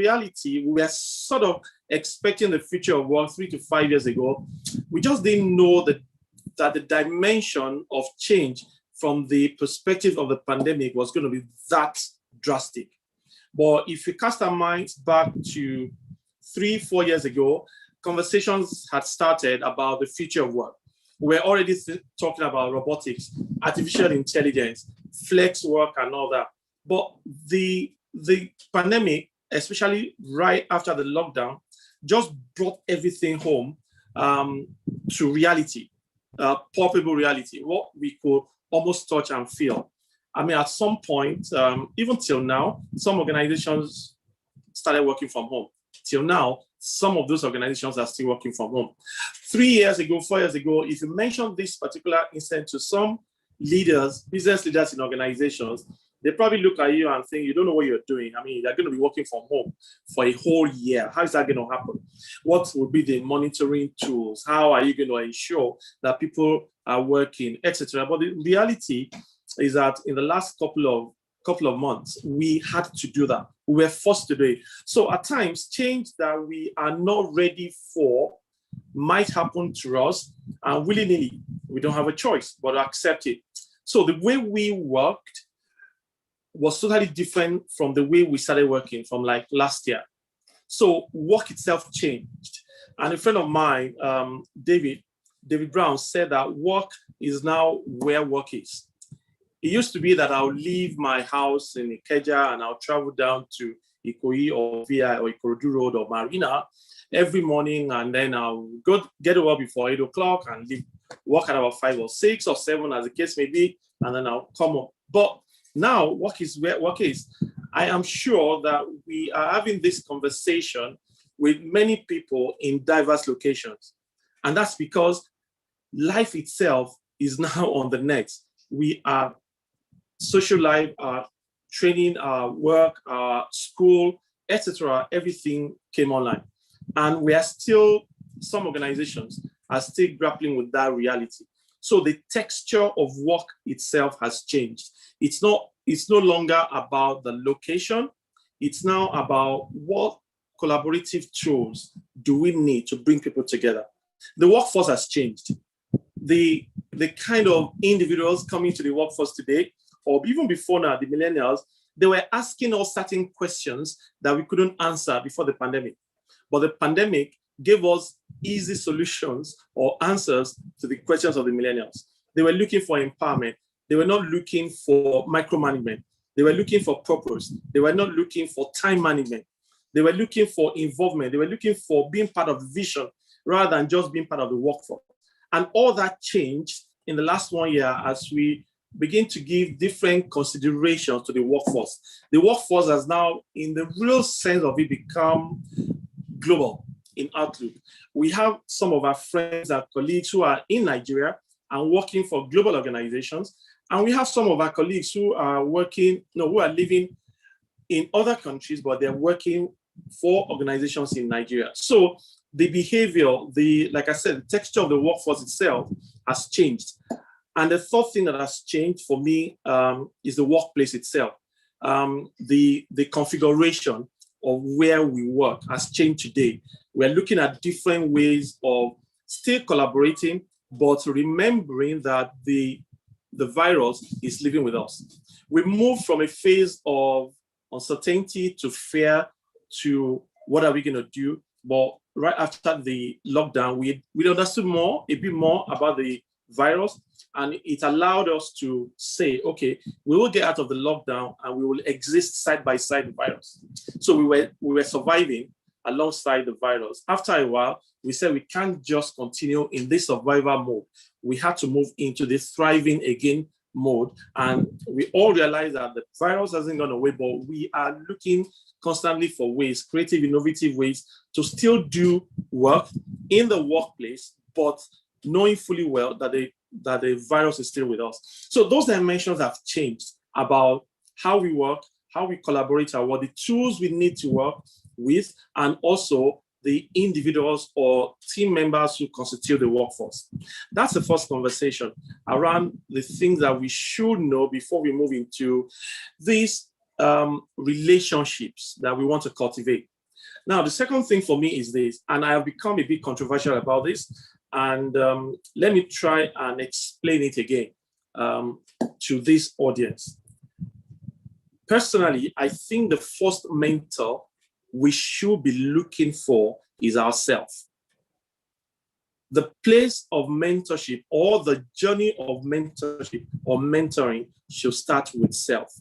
reality, we were sort of expecting the future of work 3 to 5 years ago. We just didn't know that the dimension of change from the perspective of the pandemic was going to be that drastic. But if we cast our minds back to 3-4 years ago, conversations had started about the future of work. We're already talking about robotics, artificial intelligence, flex work, and all that. But the pandemic, especially right after the lockdown, just brought everything home to reality, palpable reality, what we could almost touch and feel. I mean, at some point, even till now, some organizations started working from home. Till now, some of those organizations are still working from home. 3 years ago, 4 years ago, if you mention this particular incident to some leaders, business leaders in organizations, they probably look at you and think, you don't know what you're doing. I mean, you're going to be working from home for a whole year. How is that going to happen? What will be the monitoring tools? How are you going to ensure that people are working, etc.? But the reality is that in the last couple of months, we had to do that. We were forced to do it. So at times, change that we are not ready for might happen to us, and willy-nilly, we don't have a choice but to accept it. So the way we worked was totally different from the way we started working from like last year. So work itself changed. And a friend of mine, David Brown, said that work is now where work is. It used to be that I'll leave my house in Ikeja and I'll travel down to Ikoyi or VI or Ikorodu Road or Marina every morning, and then I'll go get to work before 8 o'clock and leave, work at about 5 or 6 or 7 as the case may be, and then I'll come up. But now work is where work is. I am sure that we are having this conversation with many people in diverse locations. And that's because life itself is now on the net. We are social life, our training, our work, our school, etc. Everything came online. And we are still, some organizations are still grappling with that reality. So the texture of work itself has changed. It's no longer about the location. It's now about what collaborative tools do we need to bring people together. The workforce has changed. The kind of individuals coming to the workforce today, or even before now, the millennials, they were asking us certain questions that we couldn't answer before the pandemic. But the pandemic gave us easy solutions or answers to the questions of the millennials. They were looking for empowerment. They were not looking for micromanagement. They were looking for purpose. They were not looking for time management. They were looking for involvement. They were looking for being part of the vision rather than just being part of the workforce. And all that changed in the last 1 year as we begin to give different considerations to the workforce. The workforce has now, in the real sense of it, become global in outlook. We have some of our friends and colleagues who are in Nigeria and working for global organizations. And we have some of our colleagues who are working, who are living in other countries, but they're working for organizations in Nigeria. So the behavior, like I said, the texture of the workforce itself has changed. And the third thing that has changed for me is the workplace itself. The configuration of where we work has changed today. We're looking at different ways of still collaborating, but remembering that the virus is living with us. We moved from a phase of uncertainty to fear to what are we going to do? But right after the lockdown, we understood a bit more about the virus, and it allowed us to say, okay, we will get out of the lockdown and we will exist side by side the virus. So we were surviving alongside the virus. After a while, we said we can't just continue in this survival mode. We had to move into this thriving again mode. And we all realize that the virus hasn't gone away, but we are looking constantly for ways, creative, innovative ways to still do work in the workplace, but knowing fully well that the virus is still with us. So those dimensions have changed about how we work, how we collaborate, what the tools we need to work with, and also the individuals or team members who constitute the workforce. That's the first conversation around the things that we should know before we move into these relationships that we want to cultivate. Now, the second thing for me is this, and I have become a bit controversial about this, and let me try and explain it again to this audience. Personally, I think the first mentor we should be looking for is ourselves. The place of mentorship or the journey of mentorship or mentoring should start with self.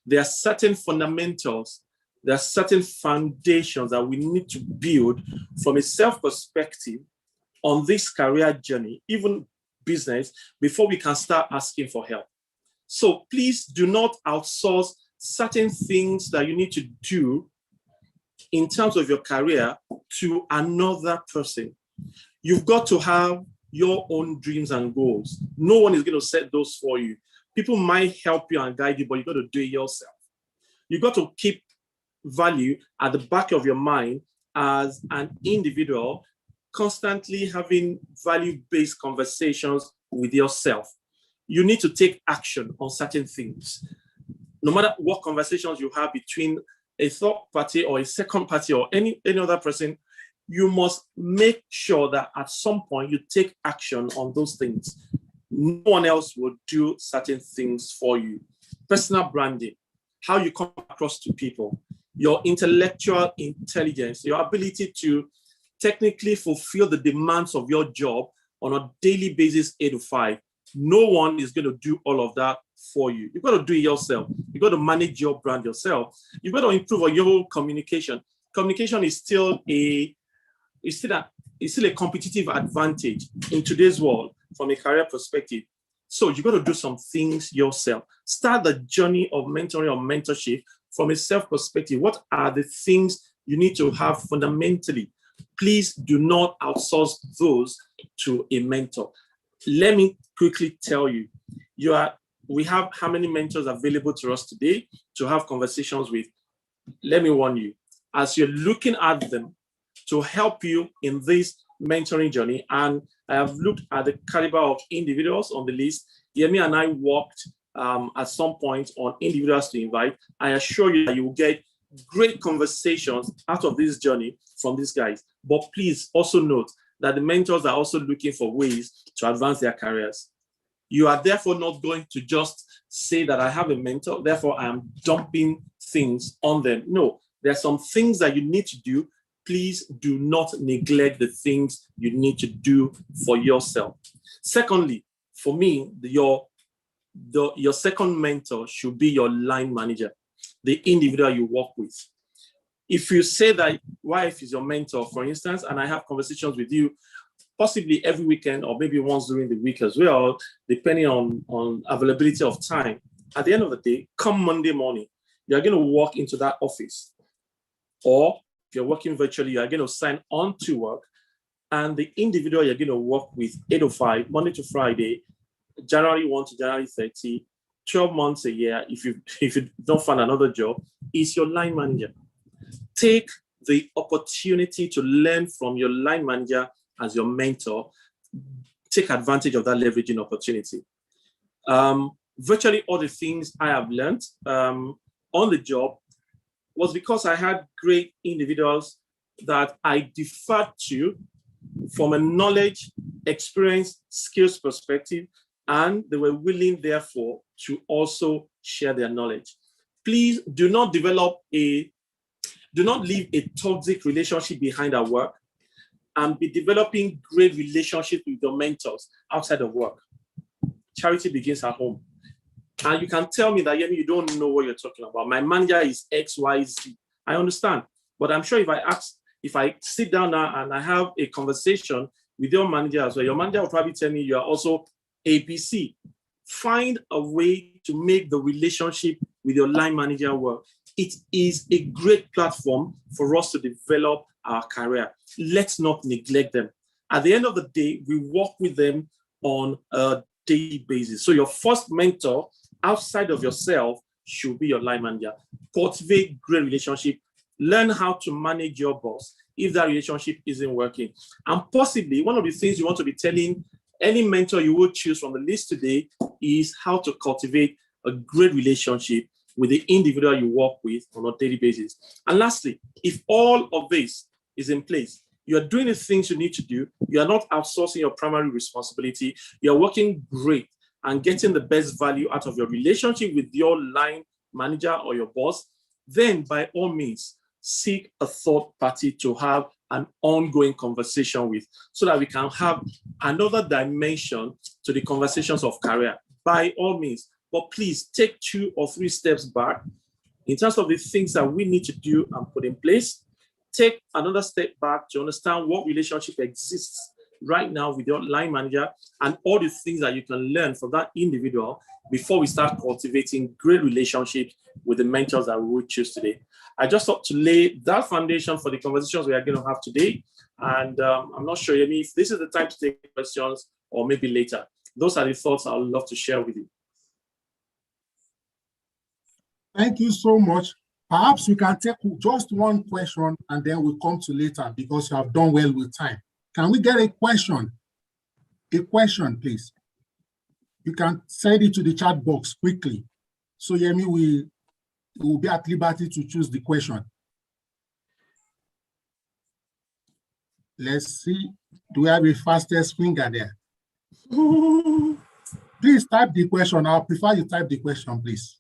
There are certain fundamentals, there are certain foundations that we need to build from a self perspective on this career journey, even business, before we can start asking for help. So please do not outsource certain things that you need to do in terms of your career to another person. You've got to have your own dreams and goals. No one is going to set those for you. People might help you and guide you, but you've got to do it yourself. You've got to keep value at the back of your mind as an individual, constantly having value-based conversations with yourself. You need to take action on certain things. No matter what conversations you have between a third party or a second party or any other person, you must make sure that at some point you take action on those things. No one else will do certain things for you. Personal branding, how you come across to people, your intellectual intelligence, your ability to technically fulfill the demands of your job on a daily basis, 8 to 5. No one is going to do all of that for you. You've got to do it yourself. You've got to manage your brand yourself. You've got to improve on your communication. Communication is still a competitive advantage in today's world from a career perspective. So you've got to do some things yourself. Start the journey of mentoring or mentorship from a self perspective. What are the things you need to have fundamentally? Please do not outsource those to a mentor. Let me quickly tell you, we have how many mentors available to us today to have conversations with? Let me warn you, as you're looking at them to help you in this mentoring journey, and I have looked at the caliber of individuals on the list. Yemi and I worked at some point on individuals to invite. I assure you that you will get great conversations out of this journey from these guys. But please also note that the mentors are also looking for ways to advance their careers. You are therefore not going to just say that I have a mentor, therefore I am dumping things on them. No, there are some things that you need to do. Please do not neglect the things you need to do for yourself. Secondly, for me, your second mentor should be your line manager, the individual you work with. If you say that wife is your mentor, for instance, and I have conversations with you, possibly every weekend or maybe once during the week as well, depending on availability of time, at the end of the day, come Monday morning, you're going to walk into that office. Or if you're working virtually, you're going to sign on to work, and the individual you're going to work with 8 to 5, Monday to Friday, January 1 to January 30, 12 months a year, if you don't find another job, is your line manager. Take the opportunity to learn from your line manager as your mentor. Take advantage of that leveraging opportunity. Virtually all the things I have learned on the job was because I had great individuals that I deferred to from a knowledge, experience, skills perspective, and they were willing, therefore, to also share their knowledge. Please do not leave a toxic relationship behind at work, and be developing great relationships with your mentors outside of work. Charity begins at home. And you can tell me that, Yemi, you don't know what you're talking about. My manager is X, Y, Z. I understand. But I'm sure if I sit down now and I have a conversation with your manager as well, your manager will probably tell me you are also ABC. Find a way to make the relationship with your line manager work. It is a great platform for us to develop our career. Let's not neglect them. At the end of the day, we work with them on a daily basis. So your first mentor outside of yourself should be your line manager. Cultivate great relationship. Learn how to manage your boss if that relationship isn't working. And possibly one of the things you want to be telling any mentor you will choose from the list today is how to cultivate a great relationship with the individual you work with on a daily basis. And lastly, if all of this is in place, you're doing the things you need to do, you're not outsourcing your primary responsibility, you're working great and getting the best value out of your relationship with your line manager or your boss, then by all means, seek a third party to have an ongoing conversation with so that we can have another dimension to the conversations of career. By all means, but please take 2 or 3 steps back in terms of the things that we need to do and put in place. Take another step back to understand what relationship exists right now with your line manager and all the things that you can learn from that individual before we start cultivating great relationships with the mentors that we will choose today. I just thought to lay that foundation for the conversations we are going to have today. And I'm not sure, Emi, if this is the time to take questions or maybe later. Those are the thoughts I would love to share with you. Thank you so much. Perhaps we can take just one question and then we'll come to later because you have done well with time. Can we get a question? A question, please. You can send it to the chat box quickly. So Yemi will be at liberty to choose the question. Let's see. Do we have a fastest finger there? Please type the question. I'll prefer you type the question, please.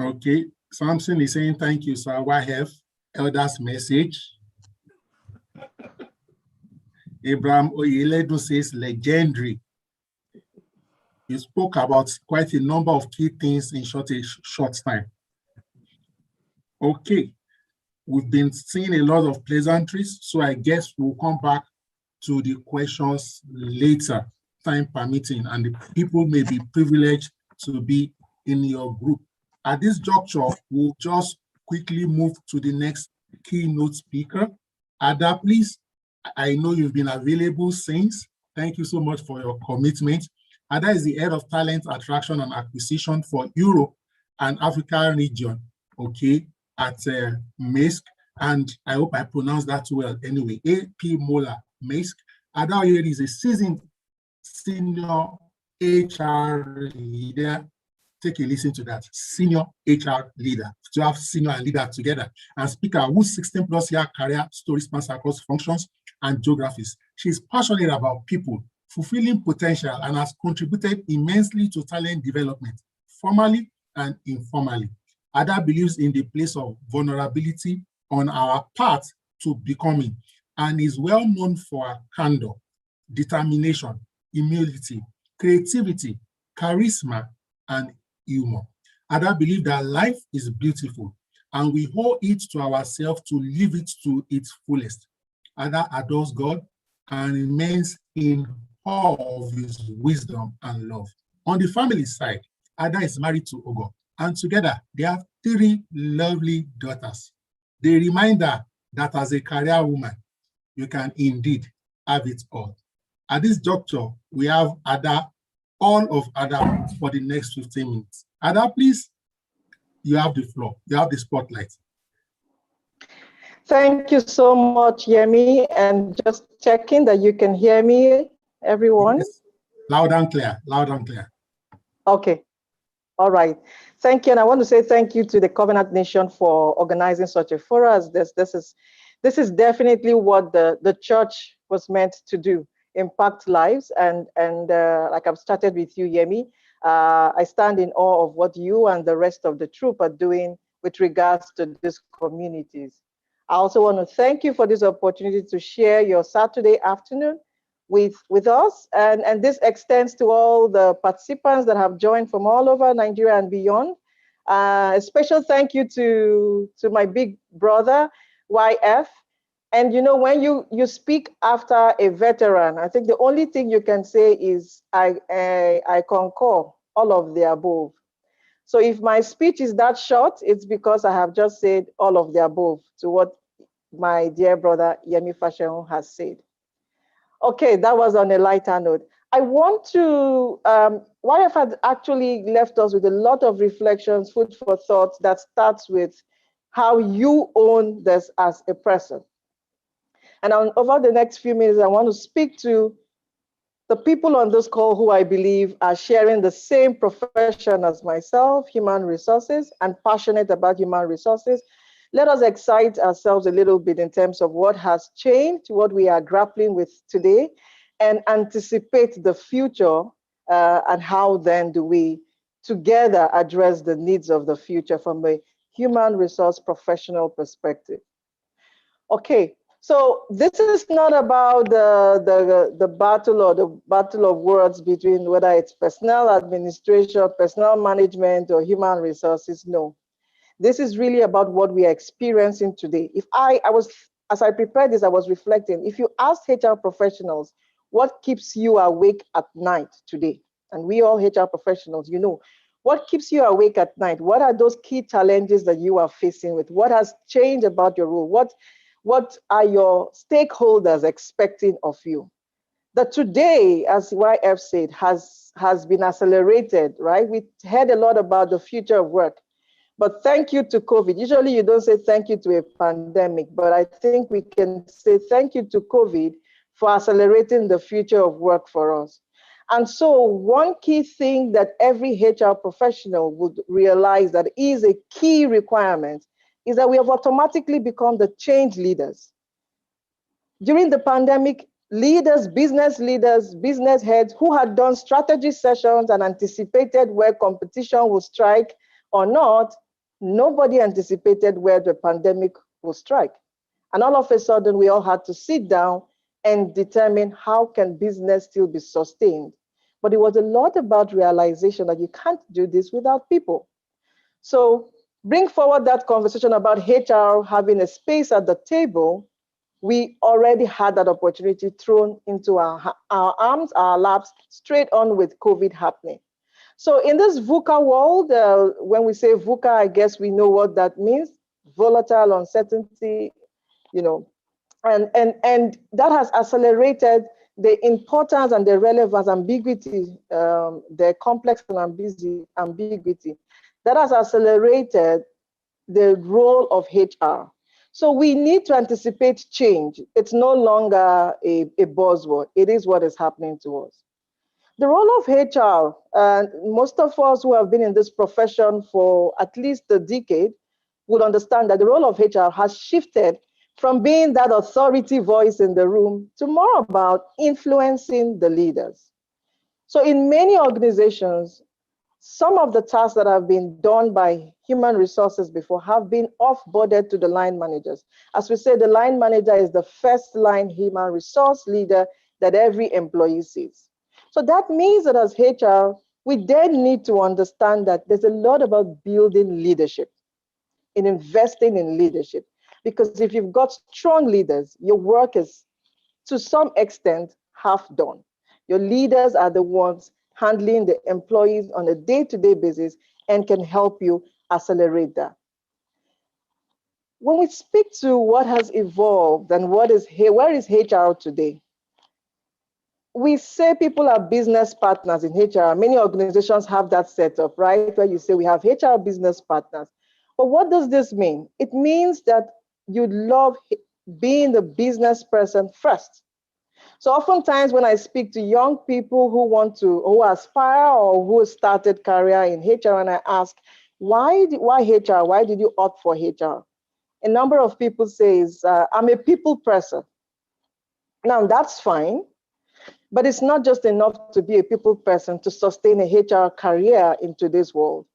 Okay, Samson is saying, thank you, sir. I have Elder's message. Abraham Oyeledu says, legendary. You spoke about quite a number of key things in short time. Okay, we've been seeing a lot of pleasantries, so I guess we'll come back to the questions later, time permitting, and the people may be privileged to be in your group. At this juncture, we'll just quickly move to the next keynote speaker. Ada, please, I know you've been available since. Thank you so much for your commitment. Ada is the head of talent attraction and acquisition for Europe and Africa region, okay, at MAISC, and I hope I pronounced that well anyway, AP Mola MAISC. Ada Onyeri is a seasoned senior HR leader. Take a listen to that, senior HR leader, to have senior and leader together, and speaker whose 16+ year career story spans across functions and geographies. She is passionate about people, fulfilling potential, and has contributed immensely to talent development, formally and informally. Ada believes in the place of vulnerability on our path to becoming, and is well known for her candor, determination, humility, creativity, charisma, and humor. Ada believes that life is beautiful and we owe it to ourselves to live it to its fullest. Ada adores God and remains in awe of his wisdom and love. On the family side, Ada is married to Ogo, and together they have 3 lovely daughters. They remind her that as a career woman, you can indeed have it all. At this juncture, we have Ada, all of Ada, for the next 15 minutes. Ada, please, you have the floor. You have the spotlight. Thank you so much, Yemi. And just checking that you can hear me, everyone. Yes. Loud and clear, loud and clear. Okay. All right. Thank you. And I want to say thank you to the Covenant Nation for organizing such a forum as this. This is definitely what the church was meant to do, impact lives. And like I've started with you, Yemi, I stand in awe of what you and the rest of the troop are doing with regards to these communities. I also want to thank you for this opportunity to share your Saturday afternoon with us. And this extends to all the participants that have joined from all over Nigeria and beyond. A special thank you to my big brother, YF. And you know, when you speak after a veteran, I think the only thing you can say is, I concur all of the above. So if my speech is that short, it's because I have just said all of the above to what my dear brother Yemi Fashion has said. Okay, that was on a lighter note. I want to, YF had actually left us with a lot of reflections, food for thought, that starts with how you own this as a person. And over the next few minutes, I want to speak to the people on this call who I believe are sharing the same profession as myself, human resources, and passionate about human resources. Let us excite ourselves a little bit in terms of what has changed, what we are grappling with today, and anticipate the future, and how then do we together address the needs of the future from a human resource professional perspective. Okay, so this is not about the battle or the battle of words between whether it's personnel administration, personnel management, or human resources. No, this is really about what we are experiencing today. If as I prepared this, I was reflecting. If you ask HR professionals, what keeps you awake at night today? And we all HR professionals, you know, what keeps you awake at night? What are those key challenges that you are facing with? What has changed about your role? What are your stakeholders expecting of you? That today, as YF said, has been accelerated, right? We heard a lot about the future of work, but thank you to COVID. Usually you don't say thank you to a pandemic, but I think we can say thank you to COVID for accelerating the future of work for us. And so one key thing that every HR professional would realize that is a key requirement is that we have automatically become the change leaders. During the pandemic, leaders, business heads who had done strategy sessions and anticipated where competition would strike or not, nobody anticipated where the pandemic will strike. And all of a sudden, we all had to sit down and determine how can business still be sustained. But it was a lot about realization that you can't do this without people. So bring forward that conversation about HR having a space at the table. We already had that opportunity thrown into our arms, our laps, straight on with COVID happening. So in this VUCA world, when we say VUCA, I guess we know what that means: volatile, uncertainty, you know, and that has accelerated the importance and the relevance, ambiguity, the complex and ambiguity. That has accelerated the role of HR. So we need to anticipate change. It's no longer a buzzword. It is what is happening to us. The role of HR, and most of us who have been in this profession for at least a decade would understand that the role of HR has shifted from being that authority voice in the room to more about influencing the leaders. So in many organizations, some of the tasks that have been done by human resources before have been off-boarded to the line managers. As we say, the line manager is the first line human resource leader that every employee sees. So that means that as HR, we then need to understand that there's a lot about building leadership and investing in leadership. Because if you've got strong leaders, your work is to some extent half done. Your leaders are the ones handling the employees on a day-to-day basis and can help you accelerate that. When we speak to what has evolved and where is HR today, we say people are business partners in HR. Many organizations have that setup, right? Where you say we have HR business partners. But what does this mean? It means that you love being the business person first. So oftentimes when I speak to young people who aspire or who started career in HR, and I ask, why HR? Why did you opt for HR? A number of people say, I'm a people person. Now that's fine, but it's not just enough to be a people person to sustain a HR career in today's world.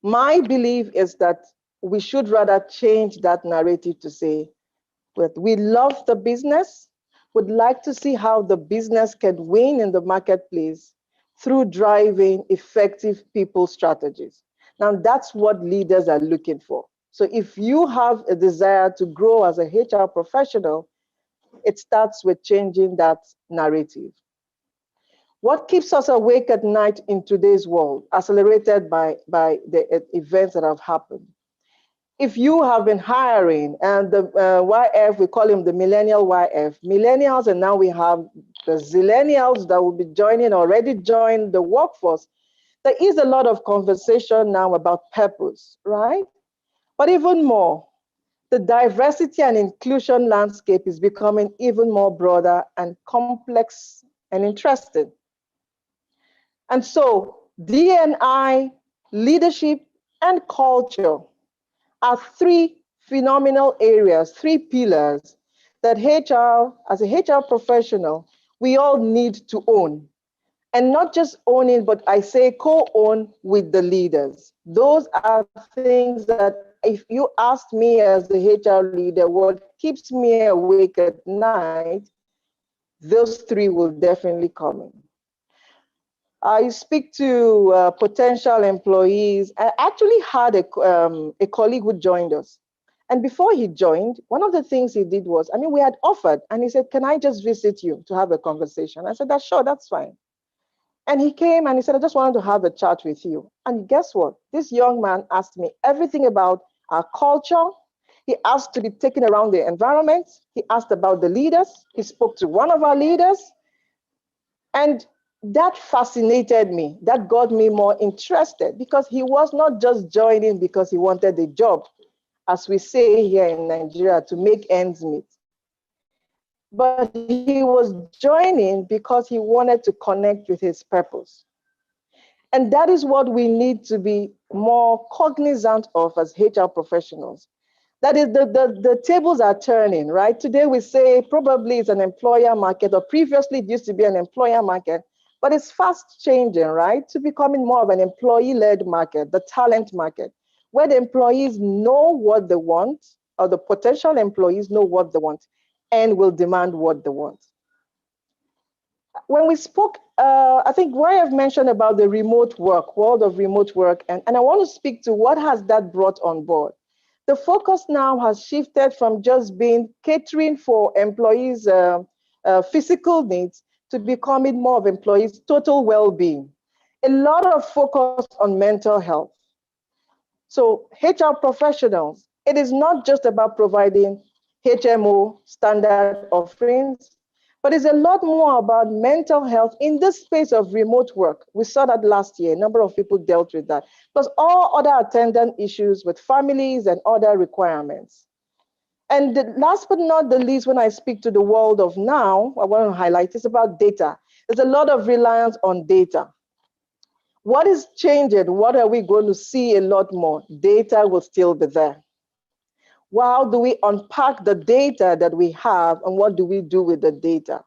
My belief is that we should rather change that narrative to say that we love the business, would like to see how the business can win in the marketplace through driving effective people strategies. Now, that's what leaders are looking for. So if you have a desire to grow as a HR professional, it starts with changing that narrative. What keeps us awake at night in today's world, accelerated by the events that have happened? If you have been hiring, and the YF, we call him the millennial YF, millennials, and now we have the zillennials that will be already joined the workforce, there is a lot of conversation now about purpose, right? But even more, the diversity and inclusion landscape is becoming even more broader and complex and interested. And so D&I, leadership, and culture are three phenomenal areas, three pillars that HR, as a HR professional, we all need to own. And not just owning, but I say co-own with the leaders. Those are things that if you ask me as the HR leader, what keeps me awake at night, those three will definitely come in. I speak to potential employees. I actually had a colleague who joined us. And before he joined, one of the things he did was, I mean, we had offered, and he said, can I just visit you to have a conversation? I said, that's sure, that's fine. And he came and he said, I just wanted to have a chat with you. And guess what? This young man asked me everything about our culture. He asked to be taken around the environment. He asked about the leaders. He spoke to one of our leaders. And that fascinated me. That got me more interested because he was not just joining because he wanted a job, as we say here in Nigeria, to make ends meet. But he was joining because he wanted to connect with his purpose. And that is what we need to be more cognizant of as HR professionals. That is, the tables are turning, right? Today we say probably it's an employer market, or previously it used to be an employer market, but it's fast changing, right? To becoming more of an employee-led market, the talent market, where the employees know what they want, or the potential employees know what they want, and will demand what they want. When we spoke, I think Roy have mentioned about the remote work, world of remote work, and I want to speak to what has that brought on board. The focus now has shifted from just being catering for employees' physical needs to becoming more of employees' total well-being. A lot of focus on mental health. So HR professionals, it is not just about providing HMO standard offerings, but it's a lot more about mental health in this space of remote work. We saw that last year, a number of people dealt with that, plus all other attendant issues with families and other requirements. And last but not the least, when I speak to the world of now, I want to highlight is about data. There's a lot of reliance on data. What is changing? What are we going to see a lot more? Data will still be there. How do we unpack the data that we have and what do we do with the data?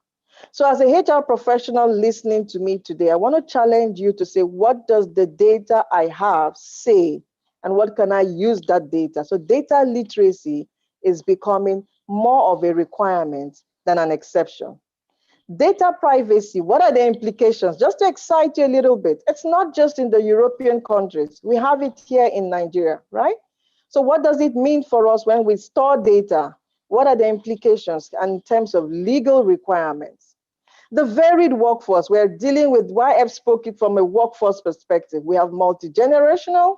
So as a HR professional listening to me today, I want to challenge you to say, what does the data I have say and what can I use that data? So data literacy is becoming more of a requirement than an exception. Data privacy, what are the implications? Just to excite you a little bit, it's not just in the European countries. We have it here in Nigeria, right? So what does it mean for us when we store data? What are the implications in terms of legal requirements? The varied workforce, we're dealing with, YF spoke it from a workforce perspective. We have multi-generational.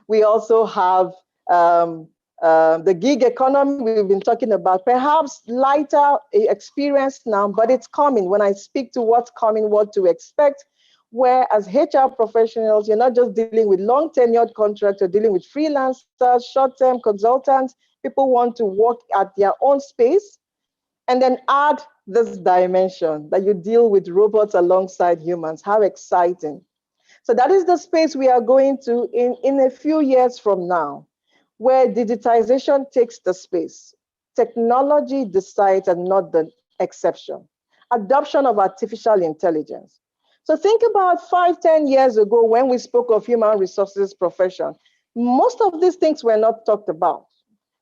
We also have the gig economy we've been talking about, perhaps lighter experience now, but it's coming. When I speak to what's coming, what to expect, where as HR professionals, you're not just dealing with long tenured contracts, you're dealing with freelancers, short-term consultants. People want to work at their own space. And then add this dimension that you deal with robots alongside humans. How exciting. So that is the space we are going to in a few years from now, where digitization takes the space. Technology decides and not the exception. Adoption of artificial intelligence. So think about 5-10 years ago when we spoke of human resources profession. Most of these things were not talked about.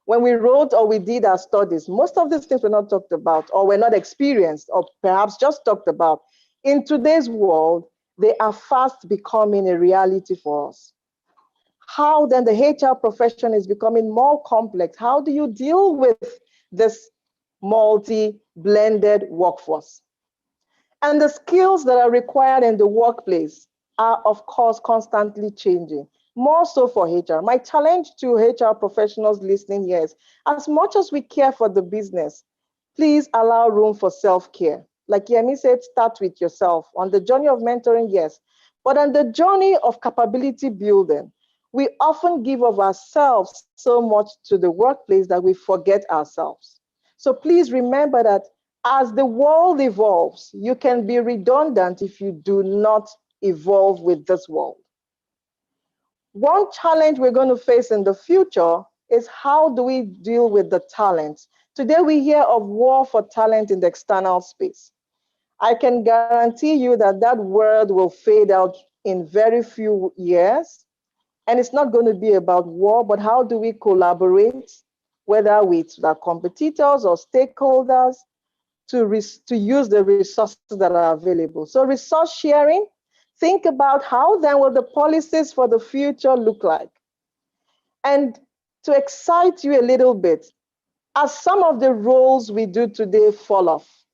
When we wrote or we did our studies, most of these things were not talked about or were not experienced or perhaps just talked about. In today's world, they are fast becoming a reality for us. How then the HR profession is becoming more complex? How do you deal with this multi-blended workforce? And the skills that are required in the workplace are, of course, constantly changing, more so for HR. My challenge to HR professionals listening here is, as much as we care for the business, please allow room for self-care. Like Yemi said, start with yourself. On the journey of mentoring, yes, but on the journey of capability building, we often give of ourselves so much to the workplace that we forget ourselves. So please remember that As the world evolves, you can be redundant if you do not evolve with this world. One challenge we're going to face in the future is how do we deal with the talent? Today we hear of war for talent in the external space. I can guarantee you that that word will fade out in very few years. And it's not going to be about war, but how do we collaborate, whether with our competitors or stakeholders, to use the resources that are available. So resource sharing, think about how then will the policies for the future look like? And to excite you a little bit, as some of the roles we do today fall off,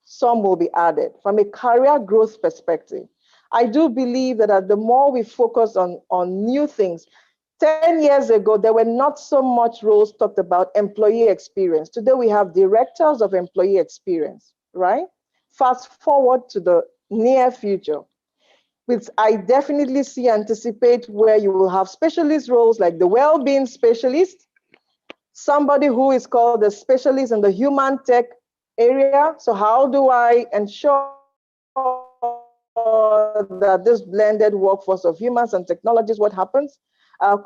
some will be added from a career growth perspective. I do believe that the more we focus on new things, 10 years ago, there were not so much roles talked about employee experience. Today, we have directors of employee experience, right? Fast forward to the near future, which I definitely anticipate where you will have specialist roles like the well-being specialist, somebody who is called the specialist in the human tech area. So how do I ensure that this blended workforce of humans and technologies, what happens?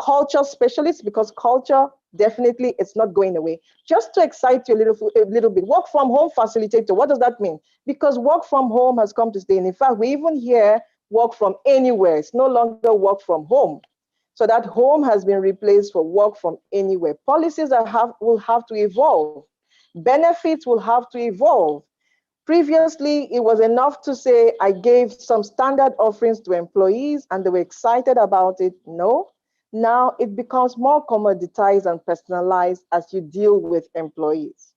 Culture specialists, because culture definitely it's not going away. Just to excite you a little bit, work from home facilitator, what does that mean? Because work from home has come to stay. And in fact, we even hear work from anywhere. It's no longer work from home. So that home has been replaced for work from anywhere. Policies will have to evolve. Benefits will have to evolve. Previously, it was enough to say, I gave some standard offerings to employees and they were excited about it. No, now it becomes more commoditized and personalized as you deal with employees.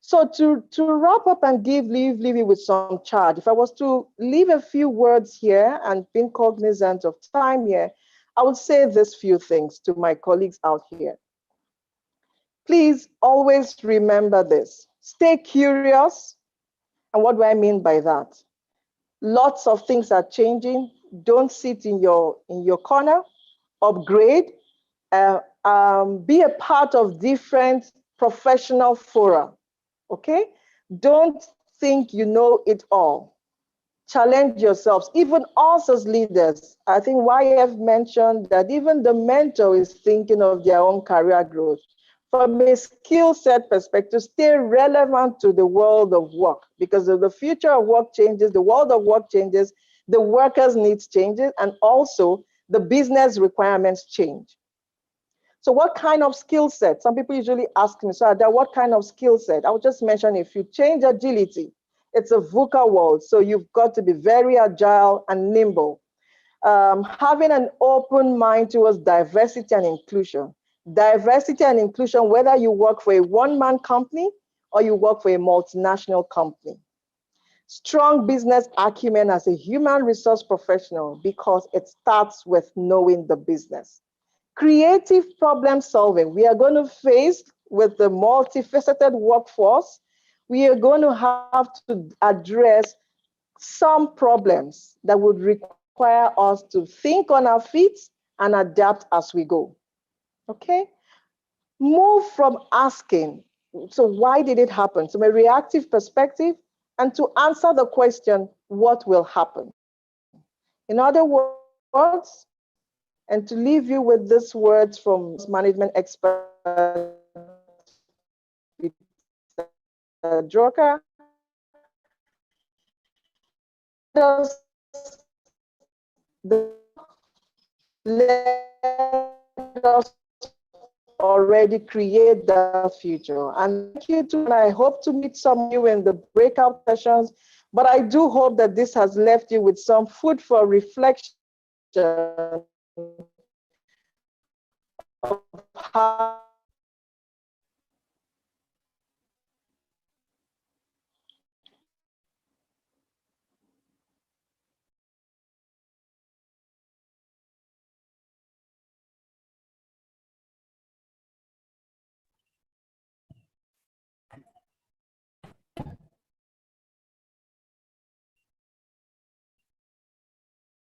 So to wrap up and leave you with some charge, if I was to leave a few words here and being cognizant of time here, I would say this few things to my colleagues out here. Please always remember this. Stay curious. And what do I mean by that? Lots of things are changing. Don't sit in your corner. Upgrade. Be a part of different professional fora. Okay? Don't think you know it all. Challenge yourselves. Even us as leaders, I think YF mentioned that even the mentor is thinking of their own career growth. From a skill set perspective, stay relevant to the world of work, because if the future of work changes, the world of work changes, the workers' needs changes, and also the business requirements change. So what kind of skill set? Some people usually ask me, so Ada, what kind of skill set? I'll just mention if you change agility. It's a VUCA world, so you've got to be very agile and nimble. Having an open mind towards diversity and inclusion. Diversity and inclusion, whether you work for a one-man company or you work for a multinational company. Strong business acumen as a human resource professional, because it starts with knowing the business. Creative problem solving. We are going to face with the multifaceted workforce, we are going to have to address some problems that would require us to think on our feet and adapt as we go. Okay? Move from asking, so why did it happen? From a reactive perspective, and to answer the question, what will happen? In other words, and to leave you with these words from management expert Joker, let us already create the future. And thank you too, and I hope to meet some of you in the breakout sessions, but I do hope that this has left you with some food for reflection of how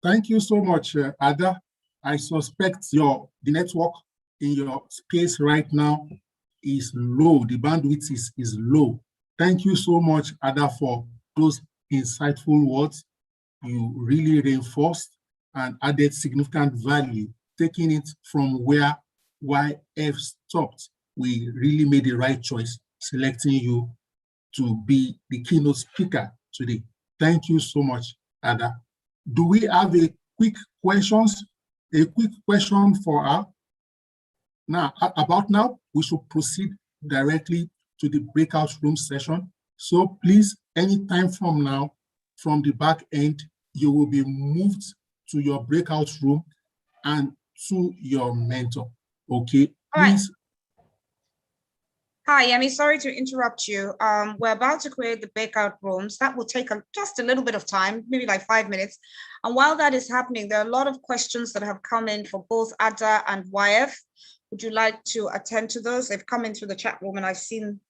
Thank you so much, Ada. I suspect the network in your space right now is low. The bandwidth is low. Thank you so much, Ada, for those insightful words. You really reinforced and added significant value, taking it from where YF stopped. We really made the right choice, selecting you to be the keynote speaker today. Thank you so much, Ada. Do we have a quick question for her? Now, we should proceed directly to the breakout room session. So please, anytime from now, from the back end, you will be moved to your breakout room and to your mentor. Okay, please. Hi, Yemi, sorry to interrupt you. We're about to create the breakout rooms. That will take just a little bit of time, maybe like 5 minutes. And while that is happening, there are a lot of questions that have come in for both Ada and YF. Would you like to attend to those? They've come in through the chat room and I've seen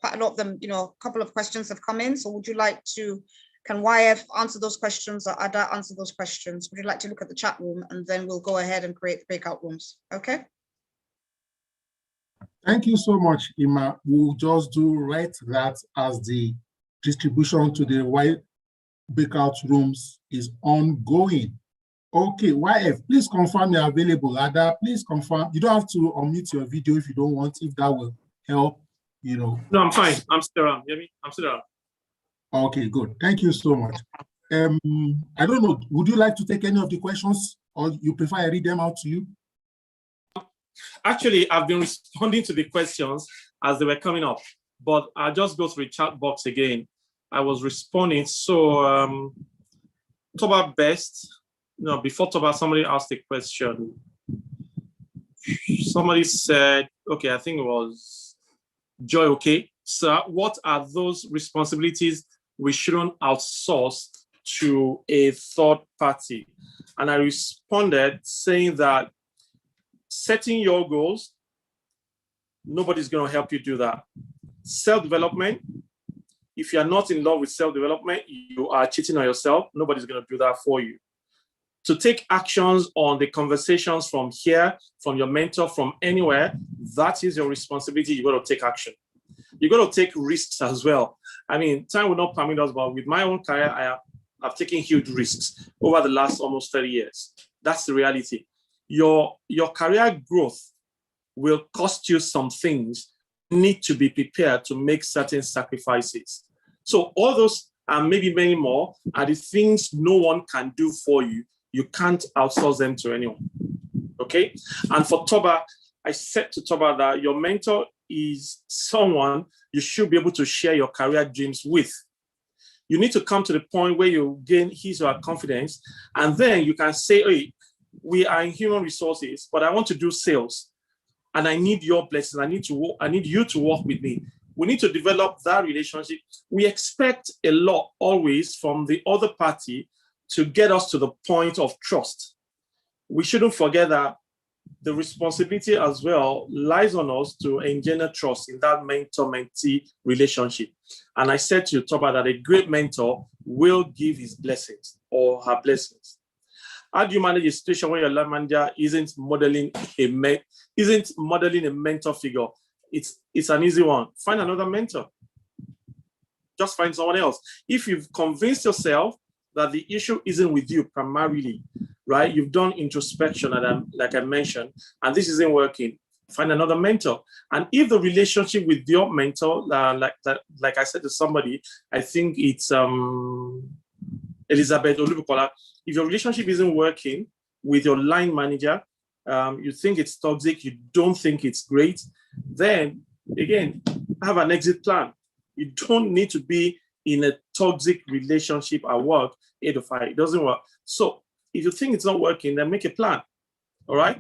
quite a lot of them, a couple of questions have come in. So would you like to, can YF answer those questions or Ada answer those questions? Would you like to look at the chat room and then we'll go ahead and create the breakout rooms, okay? Thank you so much, Ema. We'll just do right that as the distribution to the white breakout rooms is ongoing. Okay, YF, please confirm you're available. Ada, please confirm. You don't have to unmute your video if you don't want, if that will help, No, I'm fine. I'm still around. I'm still around. Okay, good. Thank you so much. I don't know, would you like to take any of the questions or you prefer I read them out to you? Actually, I've been responding to the questions as they were coming up, but I'll just go through the chat box again. I was responding. So, Toba Best, before Toba, somebody asked a question. Somebody said, okay, I think it was Joy, okay. So what are those responsibilities we shouldn't outsource to a third party? And I responded saying that setting your goals, nobody's going to help you do that. Self-development, if you're not in love with self-development, you are cheating on yourself. Nobody's going to do that for you. To take actions on the conversations from here, from your mentor, from anywhere, that is your responsibility. You've got to take action. You've got to take risks as well. I mean, time will not permit us, but with my own career, I've taken huge risks over the last almost 30 years. That's the reality. Your career growth will cost you some things. You need to be prepared to make certain sacrifices. So all those and maybe many more are the things no one can do for you. You can't outsource them to anyone. Okay? And for Toba, I said to Toba that your mentor is someone you should be able to share your career dreams with. You need to come to the point where you gain his or her confidence, and then you can say, hey, we are in human resources, but I want to do sales, and I need your blessings. I need you to work with me. We need to develop that relationship. We expect a lot always from the other party to get us to the point of trust. We shouldn't forget that the responsibility as well lies on us to engender trust in that mentor-mentee relationship. And I said to you, Toba, that a great mentor will give his blessings or her blessings. How do you manage a situation where your line manager isn't modeling a mentor figure? It's an easy one. Find another mentor. Just find someone else. If you've convinced yourself that the issue isn't with you primarily, right? You've done introspection, like I mentioned, and this isn't working. Find another mentor. And if the relationship with your mentor, like I said to somebody, I think it's Elizabeth Olubukola, if your relationship isn't working with your line manager, you think it's toxic, you don't think it's great, then again, have an exit plan. You don't need to be in a toxic relationship at work 8 to 5. It doesn't work. So if you think it's not working, then make a plan. All right.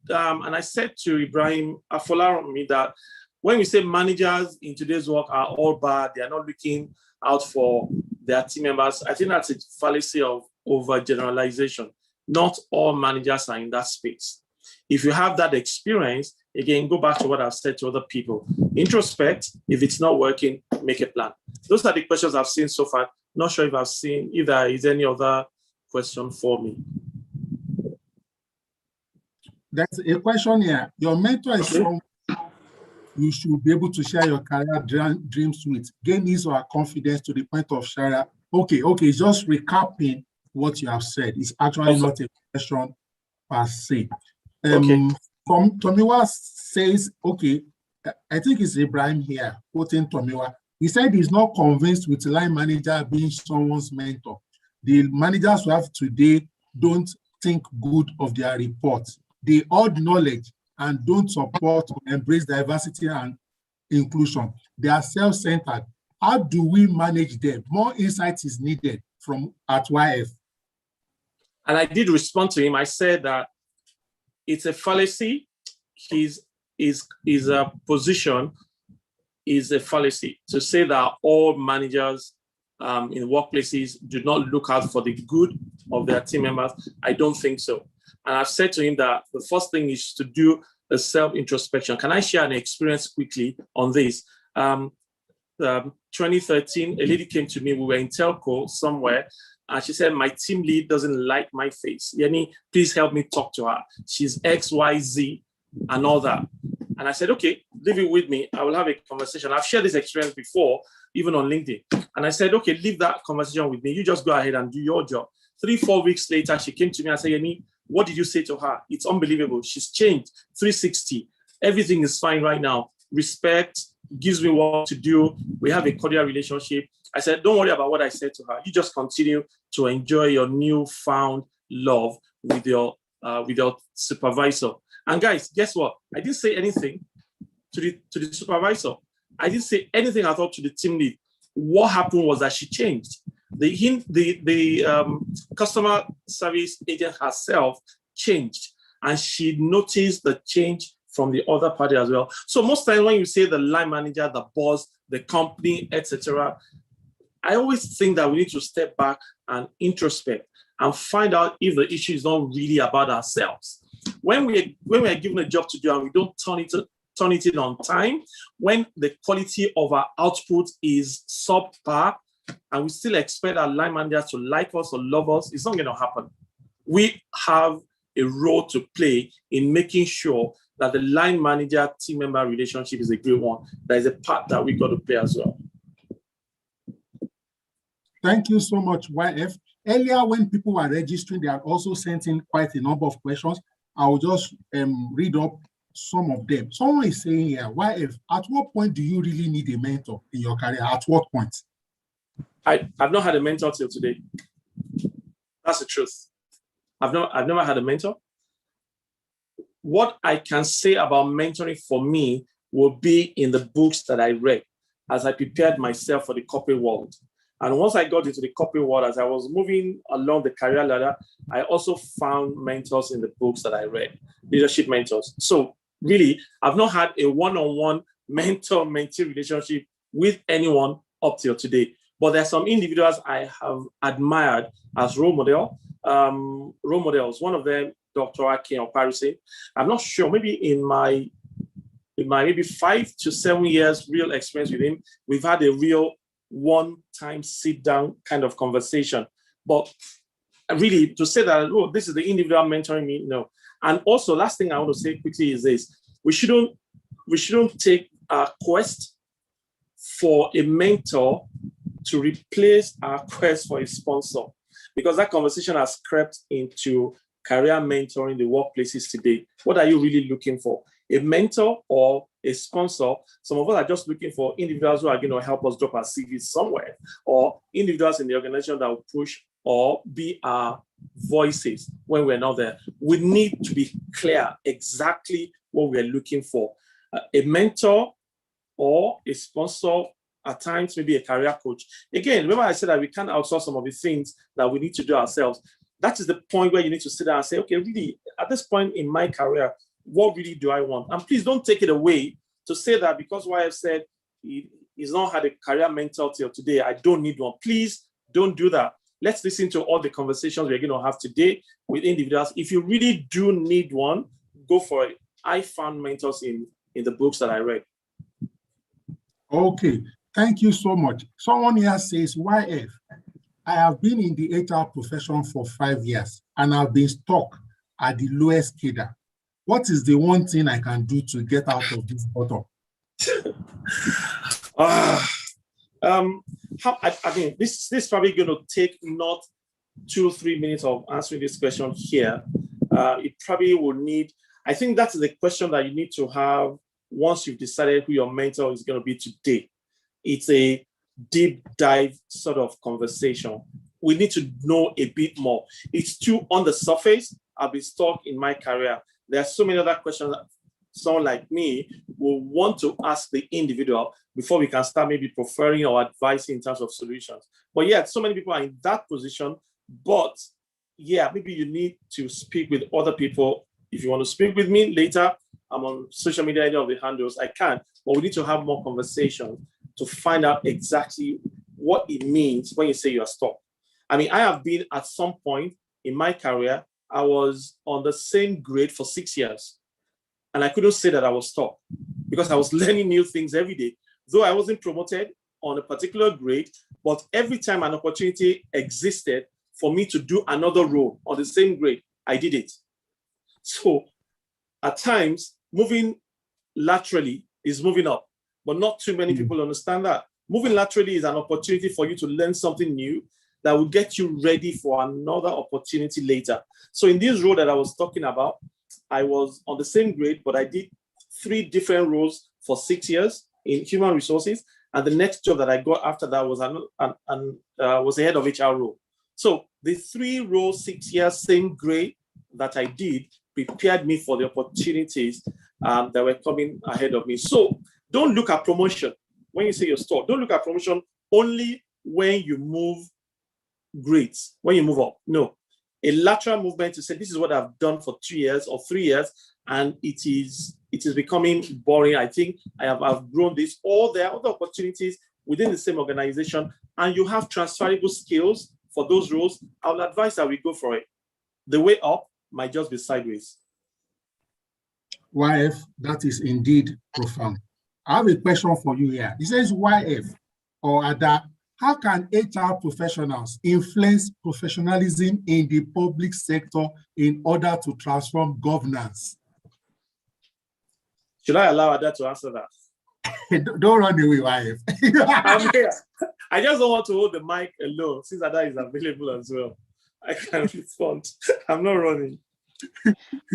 And I said to Ibrahim Afolaromi that when we say managers in today's work are all bad, they are not looking out for their team members, I think that's a fallacy of overgeneralization. Not all managers are in that space. If you have that experience, again, go back to what I've said to other people. Introspect. If it's not working, make a plan. Those are the questions I've seen so far. Not sure if there is any other question for me. There's a question here. Your mentor is you should be able to share your career dreams with. Gain his or her confidence to the point of sharing. Okay, just recapping what you have said. It's actually not a question per se. Tomiwa says, okay, I think it's Ibrahim here, quoting Tomiwa. He said he's not convinced with line manager being someone's mentor. The managers we have today don't think good of their reports. They hoard knowledge and don't support or embrace diversity and inclusion. They are self-centered. How do we manage them? More insight is needed from at YF. And I did respond to him. I said that it's a fallacy. His position is a fallacy to say that all managers in workplaces do not look out for the good of their team members. I don't think so. And I've said to him that the first thing is to do a self-introspection. Can I share an experience quickly on this? 2013, a lady came to me. We were in telco somewhere, and she said, my team lead doesn't like my face. Yeni, please help me talk to her. She's XYZ and all that. And I said, okay, leave it with me. I will have a conversation. I've shared this experience before, even on LinkedIn. And I said, okay, leave that conversation with me. You just go ahead and do your job. 3-4 weeks later, she came to me and said, Yeni, what did you say to her? It's unbelievable. She's changed 360. Everything is fine right now. Respect, gives me what to do. We have a cordial relationship. I said, don't worry about what I said to her. You just continue to enjoy your newfound love with your supervisor. And guys, guess what? I didn't say anything to the supervisor. I didn't say anything at all to the team lead. What happened was that she changed. The customer service agent herself changed, and she noticed the change from the other party as well. So most times when you say the line manager, the boss, the company, etc., I always think that we need to step back and introspect and find out if the issue is not really about ourselves. When we are given a job to do and we don't turn it in on time, when the quality of our output is subpar, and we still expect our line managers to like us or love us, it's not going to happen. We have a role to play in making sure that the line manager team member relationship is a great one. There is a part that we got to play as well. Thank you so much, YF. Earlier, when people were registering, they had also sent in quite a number of questions. I will just read up some of them. Someone is saying here, YF, at what point do you really need a mentor in your career? At what point? I've not had a mentor till today. That's the truth. I've never had a mentor. What I can say about mentoring for me will be in the books that I read as I prepared myself for the corporate world. And once I got into the corporate world, as I was moving along the career ladder, I also found mentors in the books that I read, leadership mentors. So really, I've not had a one-on-one mentor-mentee relationship with anyone up till today. But there are some individuals I have admired as role models. One of them, Dr. Akin Oparisi. I'm not sure, maybe in my maybe 5 to 7 years real experience with him, we've had a real one-time sit-down kind of conversation. But really, to say that, oh, this is the individual mentoring me, no. And also, last thing I want to say quickly is this: we shouldn't take our quest for a mentor to replace our quest for a sponsor, because that conversation has crept into career mentoring in the workplaces today. What are you really looking for? A mentor or a sponsor? Some of us are just looking for individuals who are going to help us drop our CVs somewhere, or individuals in the organization that will push or be our voices when we're not there. We need to be clear exactly what we're looking for. A mentor or a sponsor, at times maybe a career coach. Again, remember I said that we can't outsource some of the things that we need to do ourselves. That is the point where you need to sit down and say, okay, really, at this point in my career, what really do I want? And please don't take it away to say that because YF said he's not had a career mentor till today, I don't need one. Please don't do that. Let's listen to all the conversations we're going to have today with individuals. If you really do need one, go for it. I found mentors in the books that I read. Okay, thank you so much. Someone here says, YF, I have been in the HR profession for 5 years and I've been stuck at the lowest cadre. What is the one thing I can do to get out of this bottom? I mean, this is probably going to take not 2 or 3 minutes of answering this question here. It probably will need, I think that's the question that you need to have once you've decided who your mentor is going to be today. It's a deep dive sort of conversation. We need to know a bit more. It's too on the surface. I've been stuck in my career. There are so many other questions that someone like me will want to ask the individual before we can start maybe preferring or advising in terms of solutions. But yeah, so many people are in that position. But yeah, maybe you need to speak with other people. If you want to speak with me later, I'm on social media, any of the handles, I can. But we need to have more conversations to find out exactly what it means when you say you are stuck. I mean, I have been at some point in my career, I was on the same grade for 6 years. And I couldn't say that I was stuck because I was learning new things every day. Though I wasn't promoted on a particular grade, but every time an opportunity existed for me to do another role on the same grade, I did it. So at times, moving laterally is moving up, but not too many people understand that. Moving laterally is an opportunity for you to learn something new that will get you ready for another opportunity later. So in this role that I was talking about, I was on the same grade, but I did 3 different roles for 6 years in human resources. And the next job that I got after that was was a head of HR role. So the 3 roles, 6 years, same grade that I did prepared me for the opportunities that were coming ahead of me. So don't look at promotion when you say you're stuck. Don't look at promotion only when you move grades, when you move up. No. A lateral movement to say, this is what I've done for 2 years or 3 years, and it is becoming boring. I think I've grown this. Or there are other opportunities within the same organization, and you have transferable skills for those roles. I would advise that we go for it. The way up might just be sideways. YF, that is indeed profound. I have a question for you here. It says, YF or Ada, how can HR professionals influence professionalism in the public sector in order to transform governance? Should I allow Ada to answer that? Don't run away, YF. I'm here. I just don't want to hold the mic alone since Ada is available as well. I can respond. I'm not running.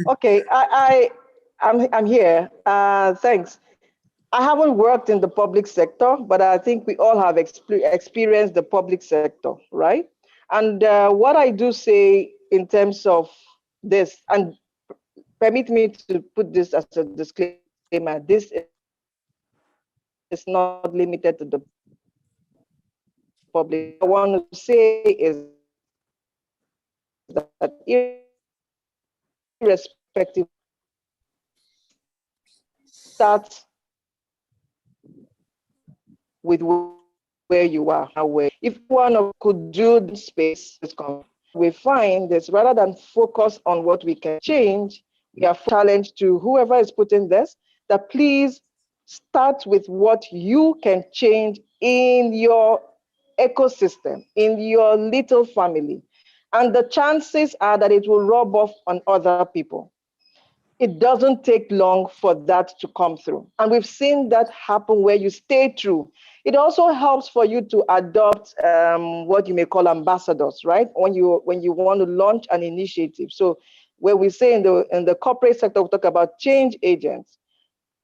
Okay, I'm here. Thanks. I haven't worked in the public sector, but I think we all have experienced the public sector, right? And what I do say in terms of this, and permit me to put this as a disclaimer, this is not limited to the public. I want to say is that irrespective, start with where you are. If one could do the space, we find this rather than focus on what we can change, we are challenged to whoever is putting this, that please start with what you can change in your ecosystem, in your little family. And the chances are that it will rub off on other people. It doesn't take long for that to come through. And we've seen that happen where you stay true. It also helps for you to adopt what you may call ambassadors, right? When you want to launch an initiative. So where we say in the corporate sector, we talk about change agents.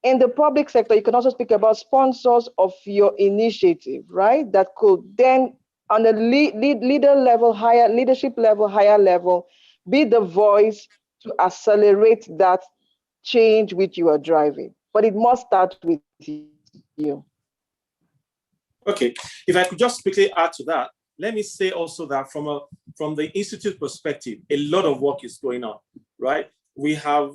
In the public sector, you can also speak about sponsors of your initiative, right? That could then, on a leader level, higher leadership level, higher level, be the voice to accelerate that change which you are driving. But it must start with you. Okay, if I could just quickly add to that, let me say also that from the institute perspective, a lot of work is going on, right? We have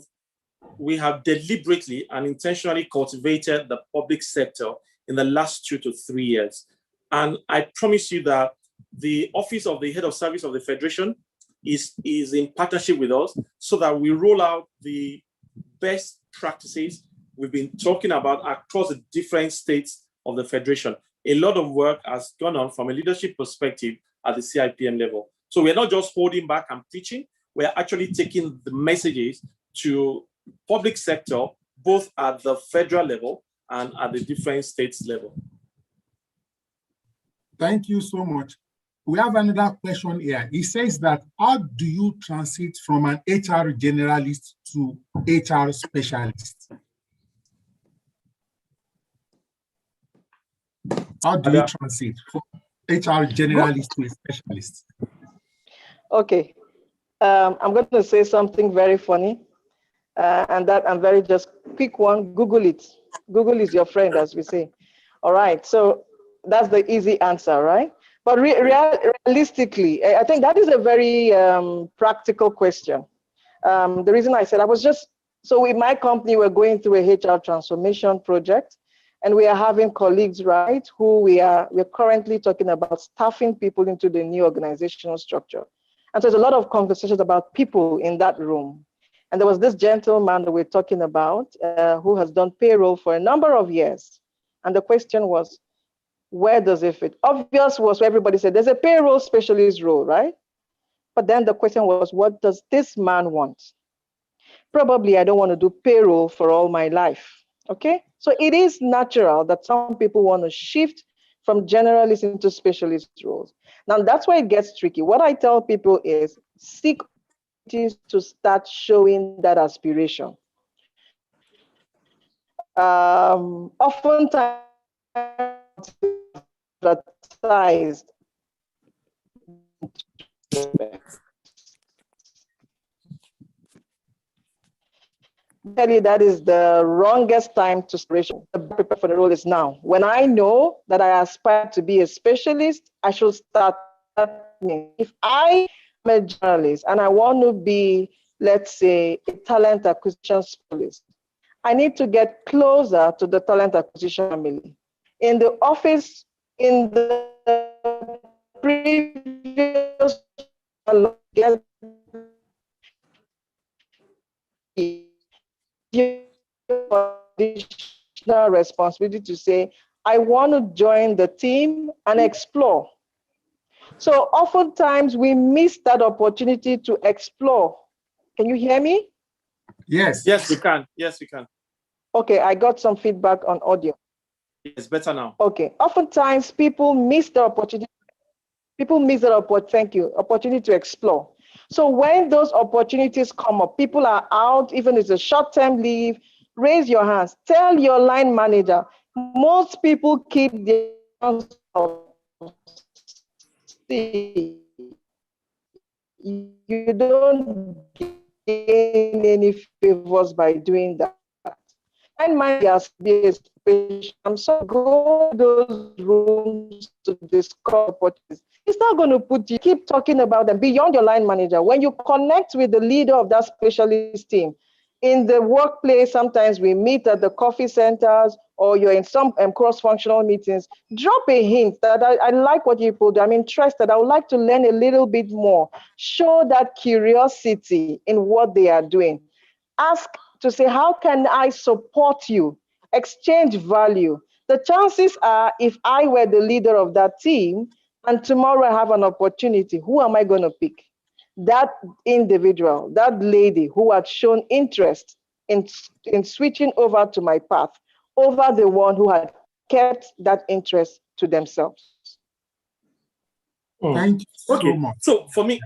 deliberately and intentionally cultivated the public sector in the last 2 to 3 years. And I promise you that the Office of the Head of Service of the Federation is in partnership with us so that we roll out the best practices we've been talking about across the different states of the Federation. A lot of work has gone on from a leadership perspective at the CIPM level. So we're not just holding back and preaching, we're actually taking the messages to public sector, both at the federal level and at the different states level. Thank you so much. We have another question here. It says that, how do you transit from an HR generalist to HR specialist? How do you transit from HR generalist to a specialist? Okay, I'm going to say something very funny, and that I'm very just quick one. Google it. Google is your friend, as we say. All right, so that's the easy answer, right? But realistically, I think that is a very practical question. The reason I said I was just, so in my company, we're going through a HR transformation project, and we are having colleagues, right, who we're currently talking about staffing people into the new organizational structure. And so there's a lot of conversations about people in that room. And there was this gentleman that we're talking about who has done payroll for a number of years. And the question was, where does it fit? Obvious was where everybody said, there's a payroll specialist role, right? But then the question was, what does this man want? Probably I don't want to do payroll for all my life, okay? So it is natural that some people want to shift from generalist into specialist roles. Now that's why it gets tricky. What I tell people is seek to start showing that aspiration. Oftentimes advertised. Tell you that is the wrongest time to aspiration. The prepare for the role is now. When I know that I aspire to be a specialist, I should start. If I am a journalist and I want to be, let's say, a talent acquisition specialist, I need to get closer to the talent acquisition family. In the office, in the previous additional responsibility to say, I want to join the team and explore. So oftentimes we miss that opportunity to explore. Can you hear me? Yes. Yes, we can. Yes, we can. Okay, I got some feedback on audio. It's better now. Okay, oftentimes people miss the opportunity. People miss the opportunity to explore. So when those opportunities come up, people are out, even if it's a short-term leave, raise your hands. Tell your line manager. Most people keep their hands up. See, you don't gain any favors by doing that. Line managers be a special. So go to those rooms to discuss opportunities. It's not going to put you, keep talking about them beyond your line manager. When you connect with the leader of that specialist team, in the workplace, sometimes we meet at the coffee centers or you're in some cross-functional meetings, drop a hint that I like what you do. I'm interested. I would like to learn a little bit more. Show that curiosity in what they are doing. Ask to say, how can I support you? Exchange value. The chances are, if I were the leader of that team, and tomorrow I have an opportunity, who am I going to pick? That individual, that lady who had shown interest in switching over to my path, over the one who had kept that interest to themselves. Thank you so much. So for me,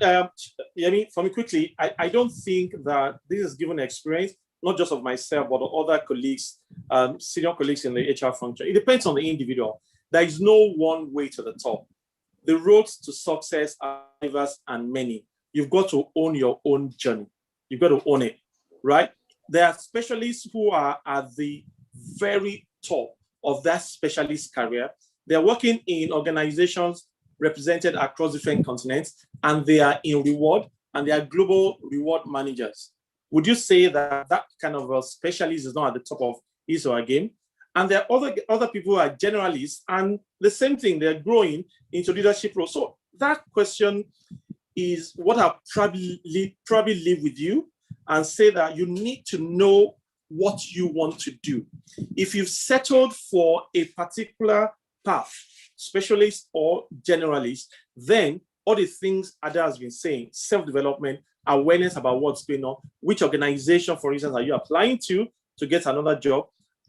quickly, I don't think that this is given experience, not just of myself, but of other colleagues, senior colleagues in the HR function. It depends on the individual. There is no one way to the top. The roads to success are diverse and many. You've got to own your own journey. You've got to own it, right? There are specialists who are at the very top of that specialist career. They're working in organizations represented across different continents, and they are in reward, and they are global reward managers. Would you say that that kind of a specialist is not at the top of his or her game? And there are other people who are generalists, and the same thing, they're growing into leadership roles. So that question is what I'll probably leave with you and say that you need to know what you want to do. If you've settled for a particular path, specialist or generalist, then all the things Ada has been saying, self-development, awareness about what's going on, which organization, for instance, are you applying to get another job,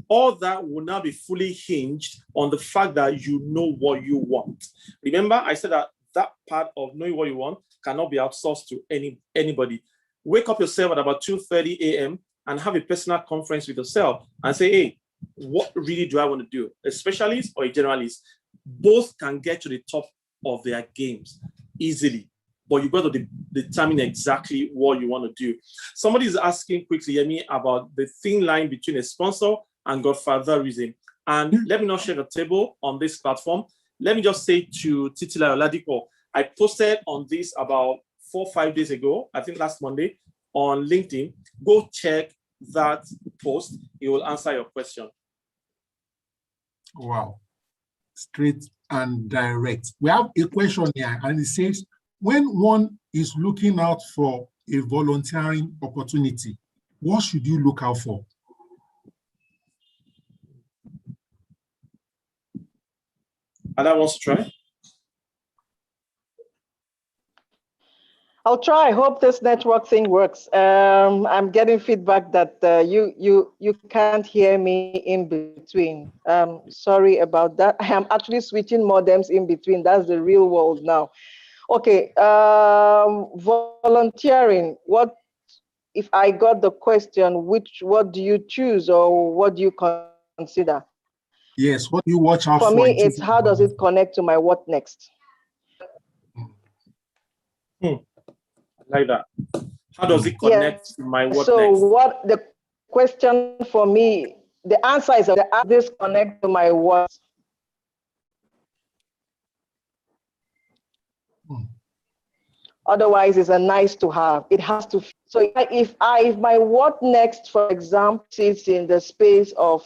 all that will now be fully hinged on the fact that you know what you want. Remember, I said that that part of knowing what you want cannot be outsourced to anybody. Wake up yourself at about 2:30 a.m. and have a personal conference with yourself and say, hey, what really do I want to do? A specialist or a generalist? Both can get to the top of their games easily, but you've got to determine exactly what you want to do. Somebody is asking quickly, Yemi, about the thin line between a sponsor and godfatherism. And let me not share the table on this platform. Let me just say to Titila Oladipo, I posted on this about 4 or 5 days ago, I think last Monday, on LinkedIn. Go check that post. It will answer your question. Wow. Straight and direct. We have a question here, and it says, when one is looking out for a volunteering opportunity, what should you look out for? Ada wants to try? I'll try. I hope this network thing works. I'm getting feedback that you can't hear me in between. Sorry about that. I am actually switching modems in between. That's the real world now. Okay. Volunteering. What if I got the question? What do you choose, or what do you consider? Yes. What do you watch out for? For me, it's how does it connect to my what next? Like that. How does it connect to my what so next? What the question for me, the answer is that this connect to my what. Otherwise, it's a nice to have. It has to. So if my what next, for example, sits in the space of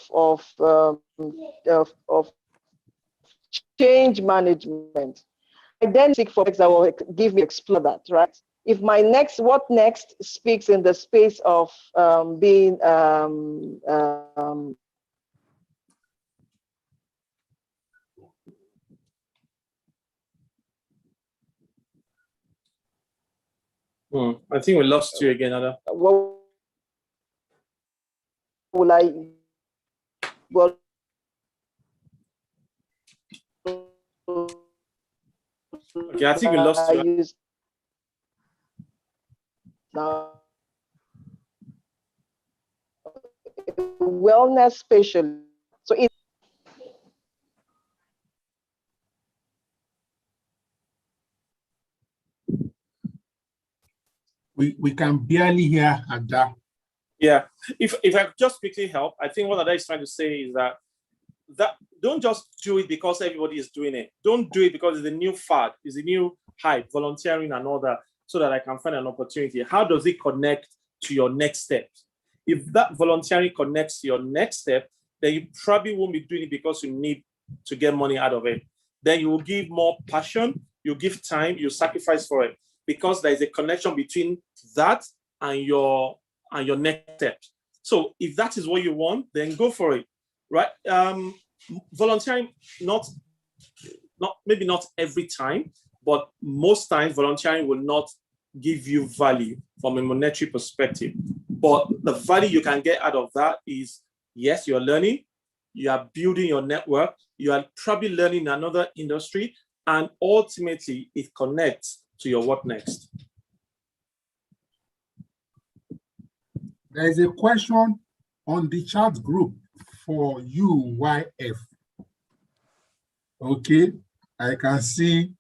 change management, I then seek for that will give me explore that, right? If my what next speaks in the space of being I think we lost you again, Ada. What will I? Well, okay, I think we lost you. Now, wellness specialist. So it. We can barely hear Ada. Yeah, if I could just quickly help, I think what Ada is trying to say is that don't just do it because everybody is doing it. Don't do it because it's a new fad, it's a new hype, volunteering and all that, so that I can find an opportunity. How does it connect to your next step? If that volunteering connects to your next step, then you probably won't be doing it because you need to get money out of it. Then you will give more passion, you give time, you sacrifice for it, because there is a connection between that and your next step. So if that is what you want, then go for it, right? Volunteering, maybe not every time, but most times volunteering will not give you value from a monetary perspective. But the value you can get out of that is, yes, you're learning, you are building your network, you are probably learning another industry, and ultimately it connects to your what next. There is a question on the chat group for UYF. Okay, I can see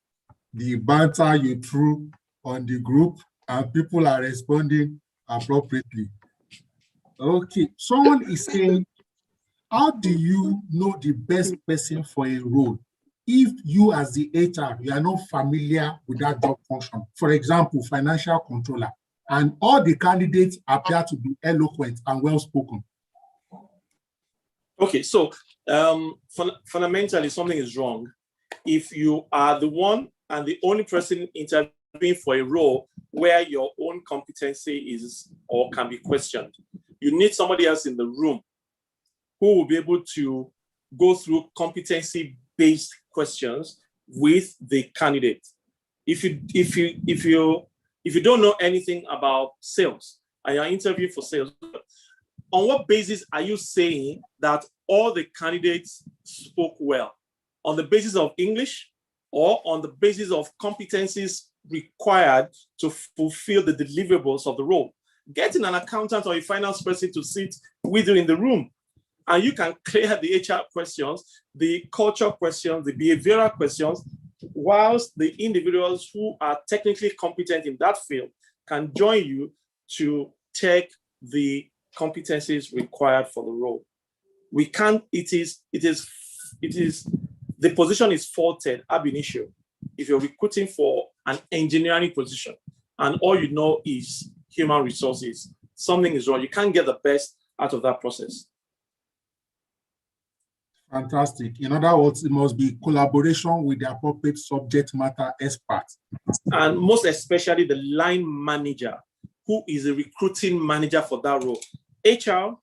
the banter you threw on the group, and people are responding appropriately. Okay, someone is saying, how do you know the best person for a role if you as the HR, you are not familiar with that job function? For example, financial controller, and all the candidates appear to be eloquent and well-spoken. Okay, so fundamentally something is wrong. If you are the one and the only person interviewing for a role where your own competency is or can be questioned, you need somebody else in the room who will be able to go through competency-based questions with the candidate. If you don't know anything about sales and you're interviewing for sales, on what basis are you saying that all the candidates spoke well? On the basis of English or on the basis of competencies required to fulfill the deliverables of the role? Getting an accountant or a finance person to sit with you in the room, and you can clear the HR questions, the culture questions, the behavioral questions, whilst the individuals who are technically competent in that field can join you to take the competencies required for the role. We can't, the position is faulted ab initio. If you're recruiting for an engineering position and all you know is human resources, something is wrong. You can't get the best out of that process. Fantastic. In other words, it must be collaboration with the appropriate subject matter experts. And most especially the line manager, who is a recruiting manager for that role. HR,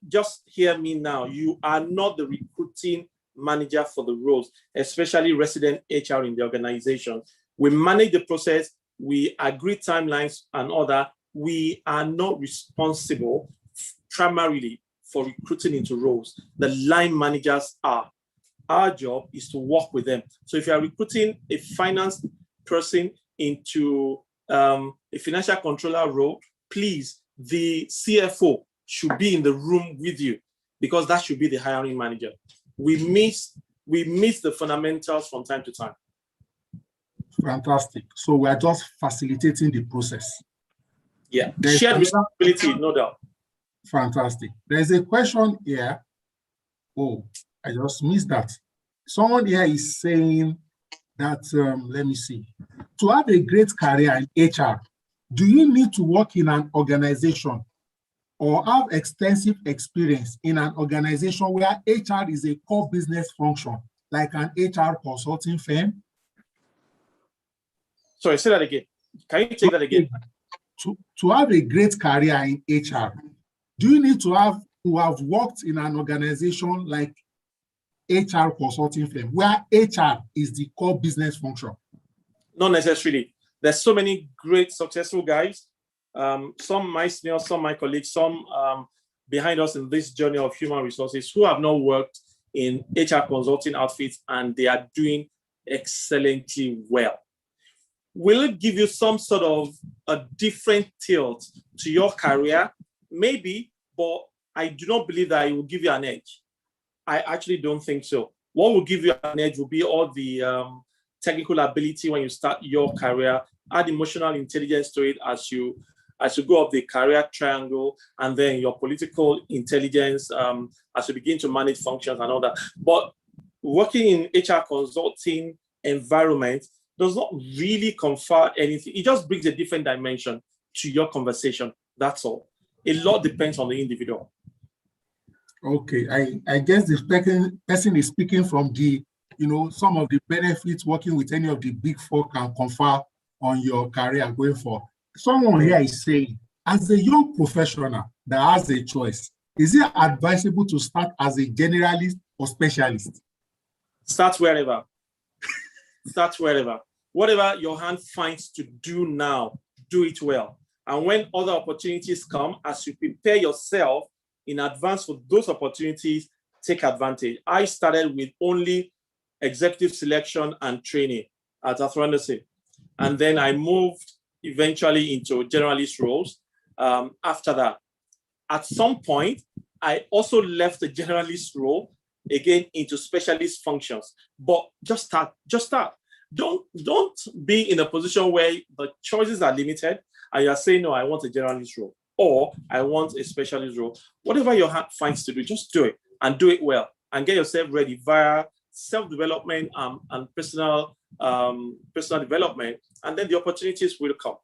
just hear me now. You are not the recruiting manager for the roles, especially resident HR in the organization. We manage the process, we agree timelines and all that. We are not responsible primarily for recruiting into roles. The line managers are. Our job is to work with them. So if you are recruiting a finance person into a financial controller role, please, the CFO should be in the room with you, because that should be the hiring manager. We miss the fundamentals from time to time. Fantastic. So we are just facilitating the process. Yeah, shared responsibility, no doubt. Fantastic. There's a question here. Oh, I just missed that. Someone here is saying that, let me see. To have a great career in HR, do you need to work in an organization or have extensive experience in an organization where HR is a core business function, like an HR consulting firm? Sorry, say that again. Can you take that again? To have a great career in HR, do you need to have worked in an organization like HR consulting firm, where HR is the core business function? Not necessarily. There's so many great, successful guys. Some my seniors, some my colleagues, some behind us in this journey of human resources who have not worked in HR consulting outfits, and they are doing excellently well. Will it give you some sort of a different tilt to your career? Maybe, but I do not believe that it will give you an edge. I actually don't think so. What will give you an edge will be all the technical ability when you start your career, add emotional intelligence to it as you go up the career triangle, and then your political intelligence as you begin to manage functions and all that. But working in HR consulting environment does not really confer anything. It just brings a different dimension to your conversation. That's all. A lot depends on the individual. Okay, I guess the person is speaking from the, some of the benefits working with any of the big four can confer on your career going forward. Someone here is saying, as a young professional that has a choice, is it advisable to start as a generalist or specialist? Start wherever. Start wherever. Whatever your hand finds to do now, do it well. And when other opportunities come, as you prepare yourself in advance for those opportunities, take advantage. I started with only executive selection and training at Athrandase. And then I moved eventually into generalist roles after that. At some point, I also left the generalist role again into specialist functions. But just start. Don't be in a position where the choices are limited and you're saying, no, I want a generalist role or I want a specialist role. Whatever your heart finds to do, just do it and do it well and get yourself ready via self-development and personal development, and then the opportunities will come.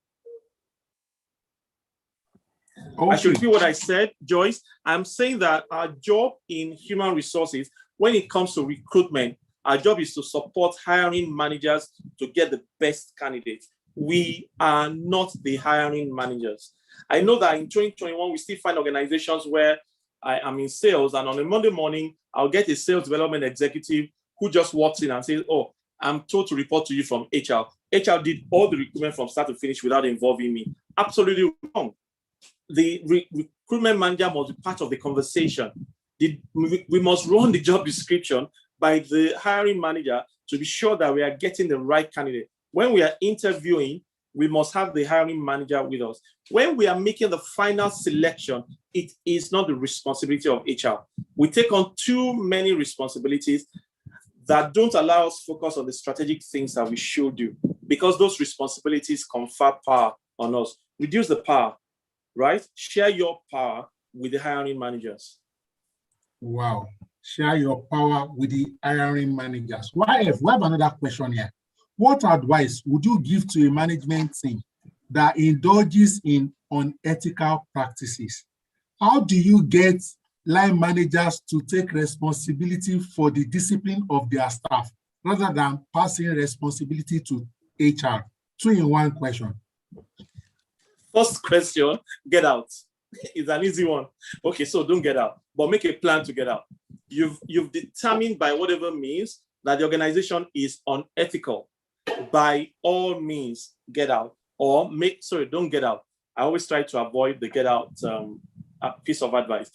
Okay. I should repeat what I said, Joyce. I'm saying that our job in human resources, when it comes to recruitment, our job is to support hiring managers to get the best candidates. We are not the hiring managers. I know that in 2021, we still find organizations where I am in sales, and on a Monday morning, I'll get a sales development executive who just walks in and says, oh, I'm told to report to you from HR. HR did all the recruitment from start to finish without involving me. Absolutely wrong. the recruitment manager must be part of the conversation. We must run the job description by the hiring manager to be sure that we are getting the right candidate. When we are interviewing, we must have the hiring manager with us. When we are making the final selection, it is not the responsibility of HR. We take on too many responsibilities that don't allow us to focus on the strategic things that we should do, because those responsibilities confer power on us. Reduce the power, right? Share your power with the hiring managers. Wow. Share your power with the hiring managers. We have another question here. What advice would you give to a management team that indulges in unethical practices? How do you get line managers to take responsibility for the discipline of their staff rather than passing responsibility to HR? Two-in-one question. First question, get out. It's an easy one. Okay, so don't get out, but make a plan to get out. You've determined by whatever means that the organization is unethical. By all means, get out. Or don't get out. I always try to avoid the get out piece of advice.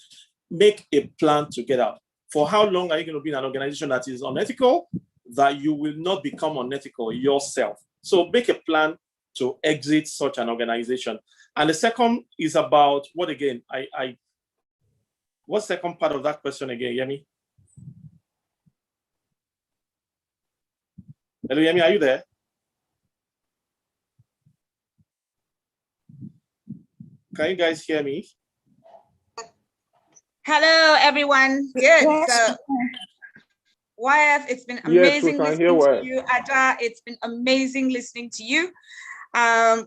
Make a plan to get out. For how long are you going to be in an organization that is unethical, that you will not become unethical yourself? So make a plan to exit such an organization. And the second is about what again? What's the second part of that question again, Yemi? Hello, Yemi, are you there? Can you guys hear me? Hello, everyone. Good. Yes. So, YF, it's been amazing listening to you. Ada, it's been amazing listening to you.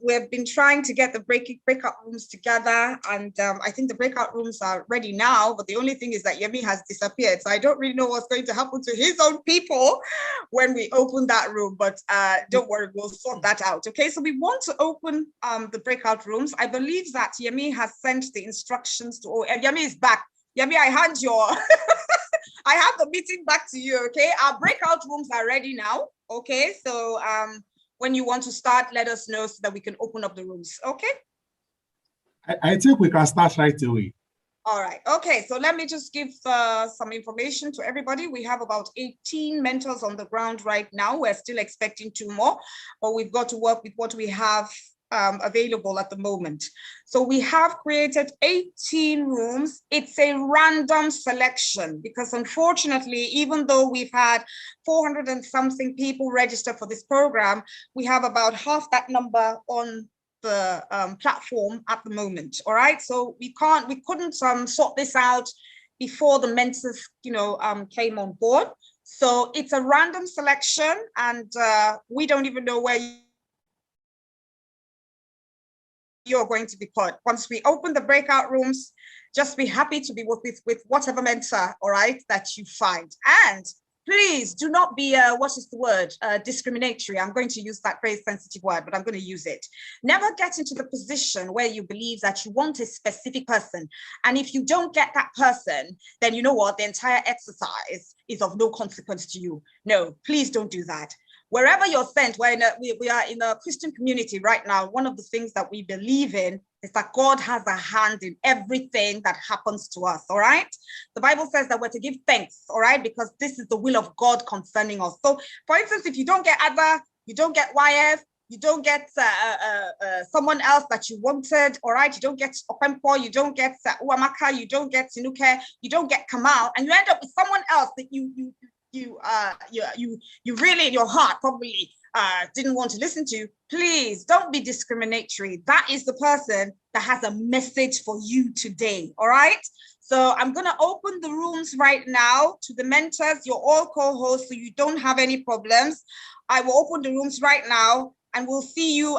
We've been trying to get the breakout rooms together, and I think the breakout rooms are ready now, but the only thing is that Yemi has disappeared, so I don't really know what's going to happen to his own people when we open that room, but don't worry, we'll sort that out. Okay, so we want to open the breakout rooms. I believe that Yemi has sent the instructions to, Yemi is back. Yemi, I hand your I have the meeting back to you. Okay, our breakout rooms are ready now. Okay, so when you want to start, let us know so that we can open up the rooms. Okay. I think we can start right away. All right. Okay. So let me just give some information to everybody. We have about 18 mentors on the ground right now. We're still expecting 2 more, but we've got to work with what we have available at the moment. So we have created 18 rooms. It's a random selection because unfortunately, even though we've had 400 and something people register for this program, we have about half that number on the platform at the moment. All right, so we couldn't sort this out before the mentors came on board. So it's a random selection, and we don't even know where you're going to be put. Once we open the breakout rooms, just be happy to be with whatever mentor, all right, that you find. And please do not be, discriminatory. I'm going to use that very sensitive word, but I'm going to use it. Never get into the position where you believe that you want a specific person. And if you don't get that person, then you know what? The entire exercise is of no consequence to you. No, please don't do that. Wherever you're sent, we are in a Christian community right now. One of the things that we believe in is that God has a hand in everything that happens to us, all right? The Bible says that we're to give thanks, all right? Because this is the will of God concerning us. So, for instance, if you don't get Ada, you don't get YF, you don't get someone else that you wanted, all right? You don't get Opempo, you don't get Uamaka, you don't get Sinuke, you don't get Kamal, and you end up with someone else that you really in your heart probably didn't want to listen to. Please don't be discriminatory. That is the person that has a message for you today, all right? So I'm going to open the rooms right now to the mentors. You're all co-hosts, so you don't have any problems. I will open the rooms right now, and we'll see you.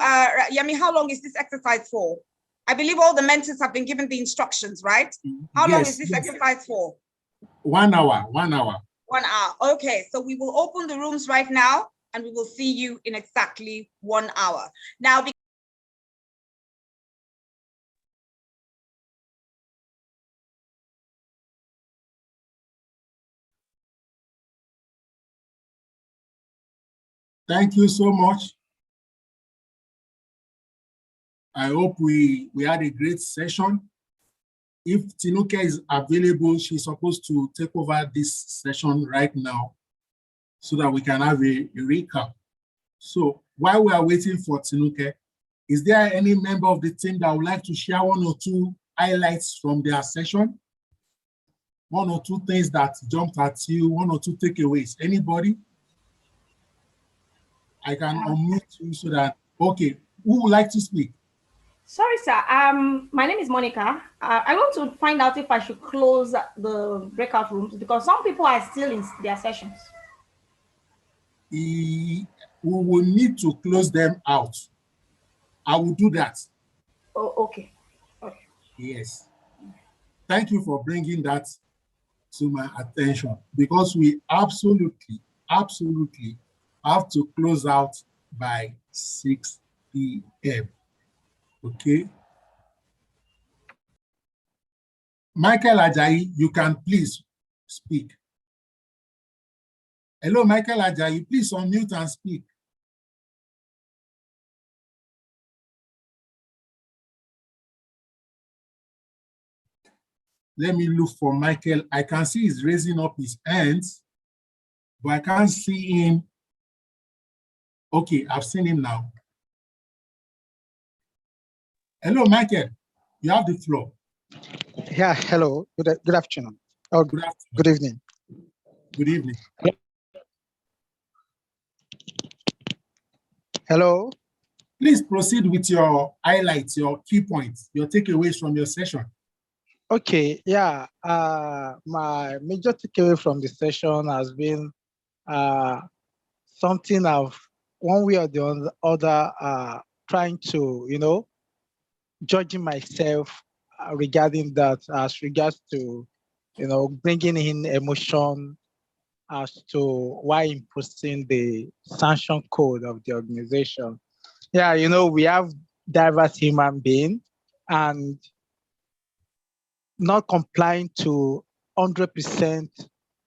Yemi, how long is this exercise for? I believe all the mentors have been given the instructions, right? How long is this exercise for? 1 hour, 1 hour. 1 hour. Okay, so we will open the rooms right now, and we will see you in exactly 1 hour. Now, Thank you so much. I hope we had a great session. If Tinuke is available, she's supposed to take over this session right now so that we can have a recap. So while we are waiting for Tinuke, is there any member of the team that would like to share one or two highlights from their session? One or two things that jumped at you, one or two takeaways? Anybody? I can unmute you so that, okay, who would like to speak? Sorry, sir. My name is Monica. I want to find out if I should close the breakout rooms because some people are still in their sessions. We will need to close them out. I will do that. Oh, okay. Okay. Yes. Thank you for bringing that to my attention because we absolutely have to close out by 6 p.m. Okay. Michael Ajayi, you can please speak. Hello, Michael Ajayi, please unmute and speak. Let me look for Michael. I can see he's raising up his hands, but I can't see him. Okay, I've seen him now. Hello, Michael. You have the floor. Yeah, hello. Good afternoon. Oh, Good afternoon. good evening. Good evening. Hello. Please proceed with your highlights, your key points, your takeaways from your session. Okay, yeah. My major takeaway from the session has been something of one way or the other trying to, judging myself regarding that as regards to, bringing in emotion as to why imposing the sanction code of the organization. Yeah, we have diverse human beings and not complying to 100%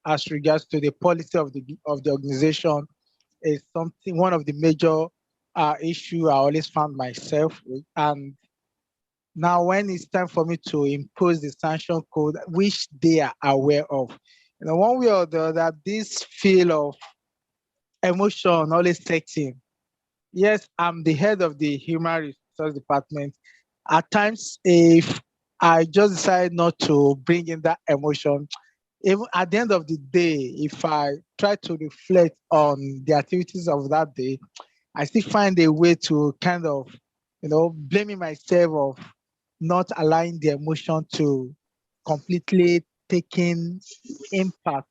as regards to the policy of the organization is one of the major issue I always found myself with. And now when it's time for me to impose the sanction code, which they are aware of, one way or the other, this feel of emotion always sets in. Yes, I'm the head of the human resource department. At times, if I just decide not to bring in that emotion, even at the end of the day, if I try to reflect on the activities of that day, I still find a way to kind of, blaming myself of not allowing the emotion to completely taking impact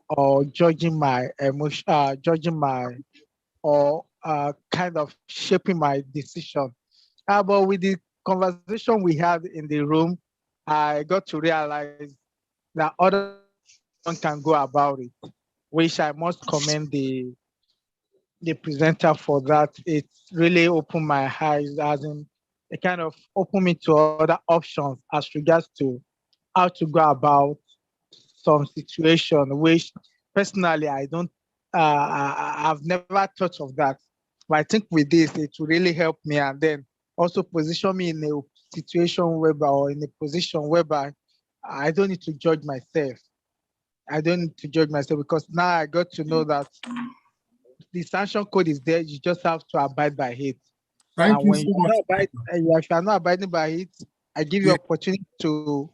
or judging my emotion, or kind of shaping my decision. But with the conversation we had in the room, I got to realize that other can go about it, which I must commend the presenter for that. It really opened my eyes, as in it kind of opened me to other options as regards to how to go about some situation, which personally I don't, I've never thought of that. But I think with this, it will really help me and then also position me in a situation whereby, or in a position whereby I don't need to judge myself. I don't need to judge myself because now I got to know that the sanction code is there. You just have to abide by it. Thank and you when so you much. if you're not abiding by it, I give you opportunity to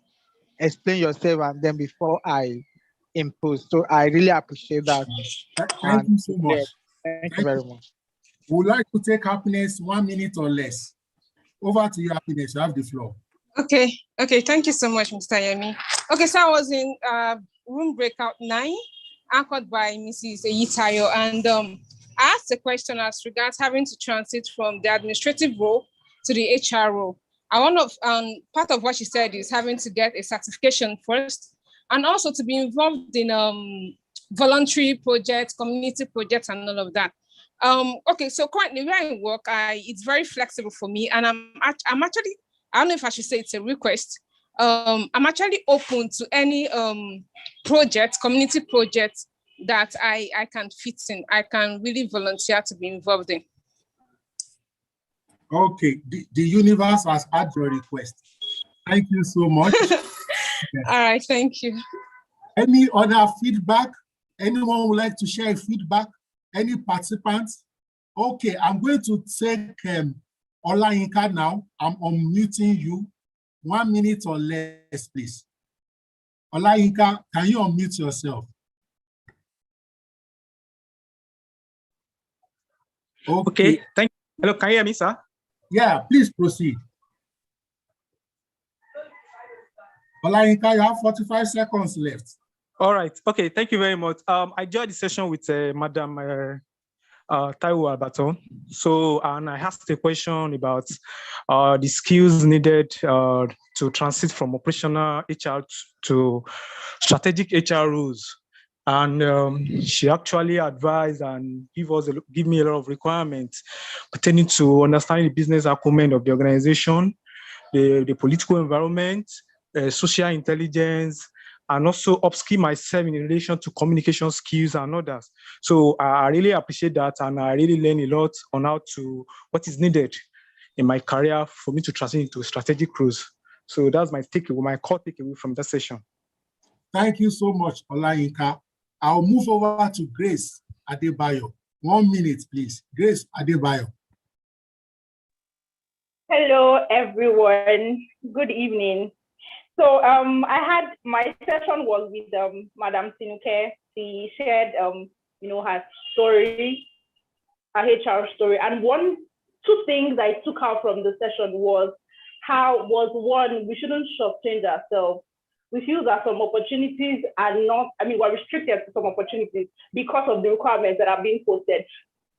explain yourself and then before I impose. So I really appreciate that. Thank you so much. Thank you very much. We would like to take Happiness 1 minute or less. Over to you, Happiness. You have the floor. Okay. Thank you so much, Mr. Yemi. Okay, so I was in room breakout 9, anchored by Mrs. Eyitayo, and I asked a question as regards having to transit from the administrative role to the HR role. And part of what she said is having to get a certification first, and also to be involved in voluntary projects, community projects, and all of that. Okay, so currently where I work, it's very flexible for me, and I'm actually, I don't know if I should say it's a request. I'm actually open to any project, community project that I can fit in. I can really volunteer to be involved in. Okay, the universe has had your request. Thank you so much. All right, thank you. Any other feedback? Anyone would like to share feedback? Any participants? Okay, I'm going to take Olayinka now. I'm unmuting you. 1 minute or less, please. Olayinka, can you unmute yourself? Okay, thank you. Hello, can you hear me, sir? Yeah, please proceed. Olayinka, you have 45 seconds left. All right. Okay, thank you very much. I joined the session with Madam Taiwo Abaton. So, and I asked a question about the skills needed to transit from operational HR to strategic HR roles. And she actually advised and give me a lot of requirements pertaining to understanding the business acumen of the organization, the political environment, social intelligence, and also upskill myself in relation to communication skills and others. So I really appreciate that, and I really learn a lot on what is needed in my career for me to transition into strategic roles. So that's my core takeaway from that session. Thank you so much, Olayinka. I'll move over to Grace Adebayo. 1 minute, please. Grace Adebayo. Hello, everyone. Good evening. So my session was with Madam Tinuke. She shared her story, her HR story. And two things I took out from the session was one, we shouldn't shortchange ourselves. We feel that some opportunities we're restricted to some opportunities because of the requirements that are being posted.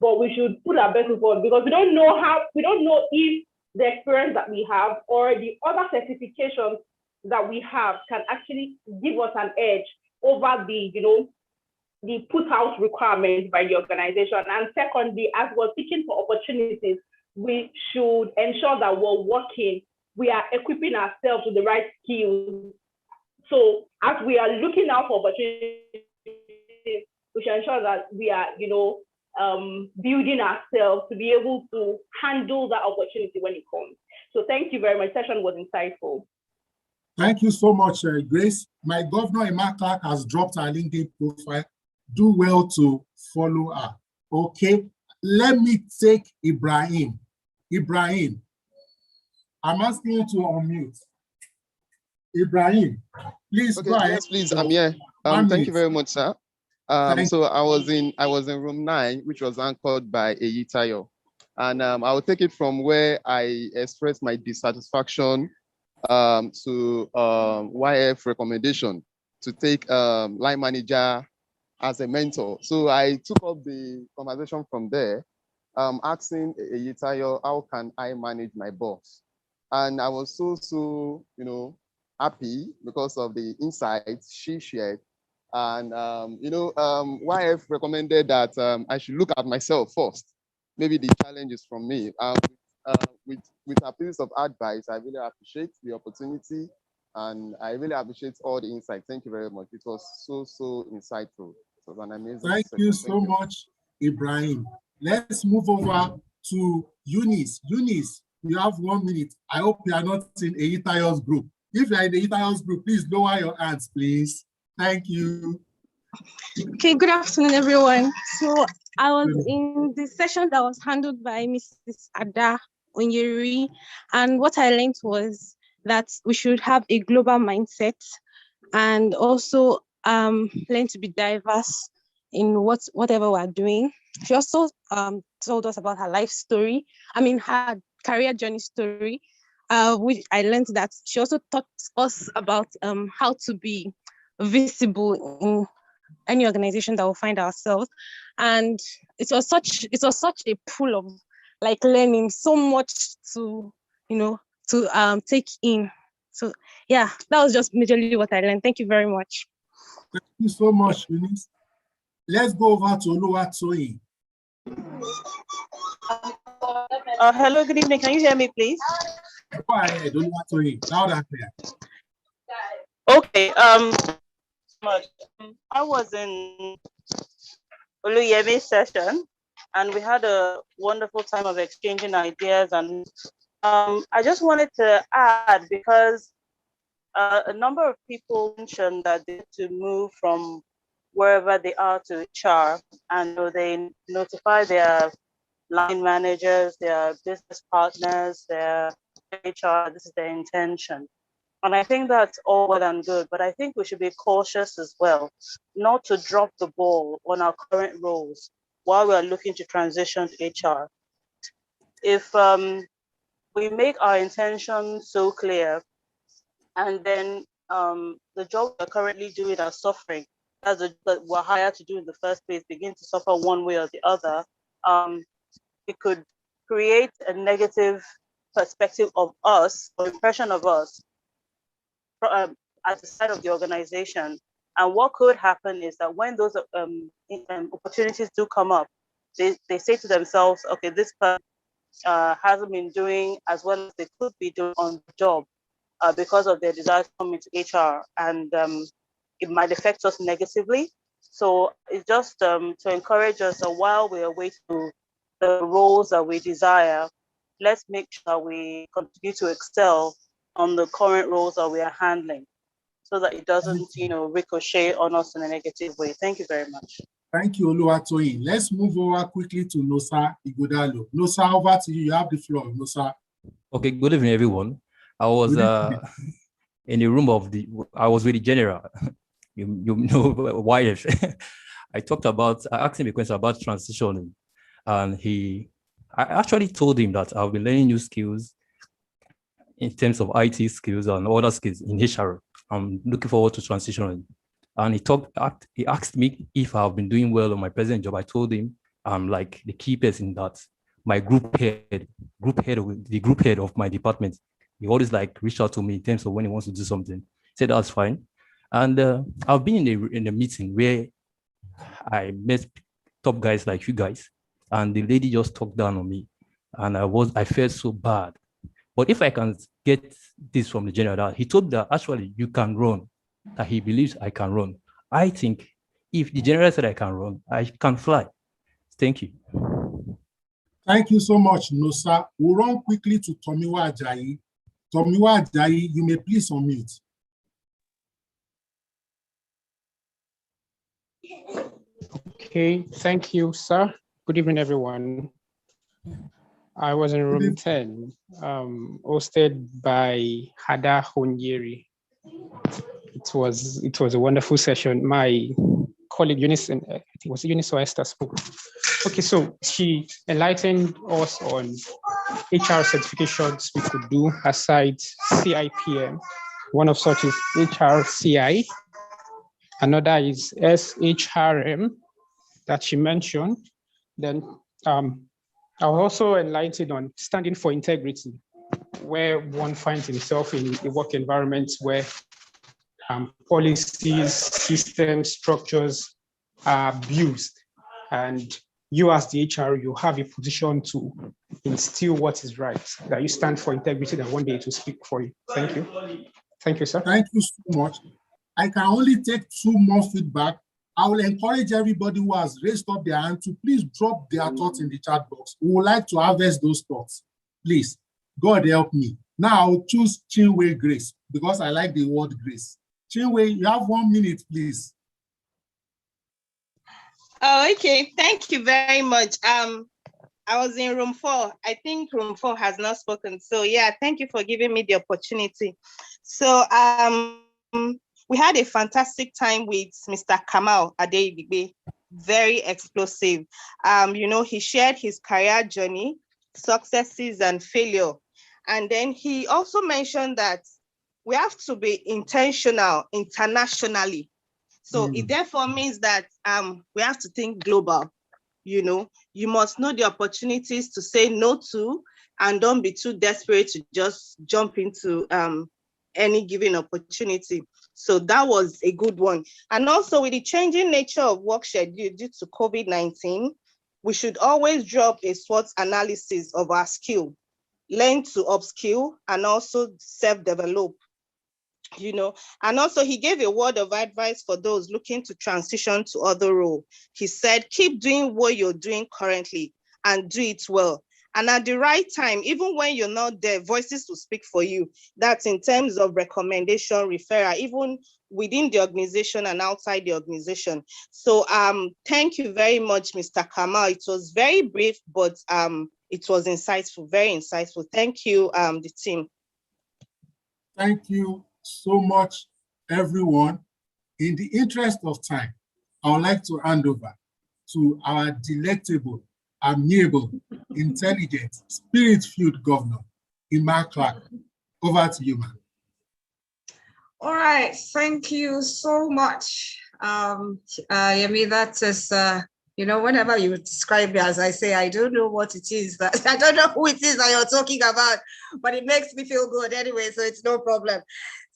But we should put our best forward because we don't know if the experience that we have or the other certifications that we have can actually give us an edge over the put out requirements by the organization. And secondly, as we're seeking for opportunities, we should ensure that we are equipping ourselves with the right skills. So as we are looking out for opportunities, we should ensure that we are, building ourselves to be able to handle that opportunity when it comes. So thank you very much. Session was insightful. Thank you so much, Grace. My governor, Ema Clark, has dropped her LinkedIn profile. Do well to follow her. Okay, let me take Ibrahim. Ibrahim, I'm asking you to unmute. Ibrahim, please go ahead. Yes, please, I'm here. Thank you very much, sir. So I was in room 9, which was anchored by Eyitayo. And I will take it from where I expressed my dissatisfaction to YF recommendation to take line manager as a mentor. So I took up the conversation from there, asking Eyitayo, how can I manage my boss? And I was so happy because of the insights she shared. And YF recommended that I should look at myself first. Maybe the challenge is from me. With a piece of advice, I really appreciate the opportunity, and I really appreciate all the insights. Thank you very much. It was so insightful. It was an amazing Thank session. you so much, Ibrahim. Let's move over to Eunice. Eunice, you have 1 minute. I hope you are not in Eyitayo's group. If you are in Eyitayo's group, please lower your hands, please. Thank you. Okay, good afternoon, everyone. So I was in the session that was handled by Mrs. Ada Onyeri, and what I learned was that we should have a global mindset and also learn to be diverse in whatever we're doing. She also told us about her life story, her career journey story, which I learned that she also taught us about how to be visible in any organization that we'll find ourselves. And it was such a pool of learning, so much to take in. So yeah, that was just majorly what I learned. Thank you very much. Thank you so much, Eunice. Let's go over to Oluwatoyin. Hello, good evening. Can you hear me, please? Go ahead, Oluwatoyin. Loud and clear. Okay. I was in Oluyemi's session, and we had a wonderful time of exchanging ideas. And I just wanted to add, because a number of people mentioned that they had to move from wherever they are to HR, and they notify their line managers, their business partners, their HR, this is their intention. And I think that's all well and good, but I think we should be cautious as well, not to drop the ball on our current roles while we are looking to transition to HR. If we make our intention so clear, and then the job we're currently doing are suffering, as the that we're hired to do in the first place, begin to suffer one way or the other, it could create a negative perspective of us, or impression of us, at the side of the organization. And what could happen is that when those opportunities do come up, they say to themselves, okay, this person hasn't been doing as well as they could be doing on the job because of their desire to come into HR, and it might affect us negatively. So it's just to encourage us that while we are waiting for the roles that we desire, let's make sure we continue to excel on the current roles that we are handling, so that it doesn't, ricochet on us in a negative way. Thank you very much. Thank you, Oluwatoyin. Let's move over quickly to Nosa Igodalo. Nosa, over to you. You have the floor, Nosa. Okay, good evening, everyone. I was in the room I was with the general. you know why. I asked him a question about transitioning, and I actually told him that I'll be learning new skills in terms of IT skills and other skills in HR. I'm looking forward to transitioning. And he asked me if I've been doing well on my present job. I told him I'm like the key person, that my group head of my department, he always reach out to me in terms of when he wants to do something. He said that's fine. And I've been in a meeting where I met top guys like you guys, and the lady just talked down on me, and I felt so bad. But if I can get this from the general, that he told that actually you can run, that he believes I can run. I think if the general said I can run, I can fly. Thank you. Thank you so much, Nosa. We'll run quickly to Tomiwa Ajayi. Tomiwa Ajayi, you may please unmute. Okay, thank you, sir. Good evening, everyone. I was in room 10, hosted by Hada Onyeri. It was a wonderful session. My colleague Eunice, I think it was Eunice or Esther, spoke. Okay, so she enlightened us on HR certifications we could do aside CIPM. One of such is HRCI. Another is SHRM that she mentioned. Then I was also enlightened on standing for integrity, where one finds himself in a work environment where policies, systems, structures are abused. And you as the HR, you have a position to instill what is right, that you stand for integrity, that one day it will speak for you. Thank you. Thank you, sir. Thank you so much. I can only take 2 more feedback. I will encourage everybody who has raised up their hand to please drop their thoughts in the chat box. We would like to harvest those thoughts. Please, God help me. Now I'll choose Chinwe Grace because I like the word grace. Chinwe, you have 1 minute, please. Oh, okay. Thank you very much. I was in room 4. I think room 4 has not spoken. So yeah, thank you for giving me the opportunity. So we had a fantastic time with Mr. Kamal Adeosun, very explosive. He shared his career journey, successes and failure. And then he also mentioned that we have to be intentional internationally. So it therefore means that we have to think global. You must know the opportunities to say no to, and don't be too desperate to just jump into any given opportunity. So that was a good one. And also with the changing nature of work schedule due to COVID-19, we should always drop a SWOT analysis of our skill, learn to upskill, and also self-develop. you know. And also he gave a word of advice for those looking to transition to other role. He said, keep doing what you're doing currently and do it well. And at the right time, even when you're not there, voices will speak for you. That's in terms of recommendation, referral, even within the organization and outside the organization. So thank you very much, Mr. Kamal. It was very brief, but it was insightful, very insightful. Thank you, the team. Thank you so much, everyone. In the interest of time, I would like to hand over to our delectable, amiable, intelligent, spirit-filled governor, Ema Clark. Over to you, ma'am. All right, thank you so much. Yemi, that is, you know, whenever you describe me, as I say, I don't know what it is, that I don't know who it is that you're talking about, but it makes me feel good anyway, so it's no problem.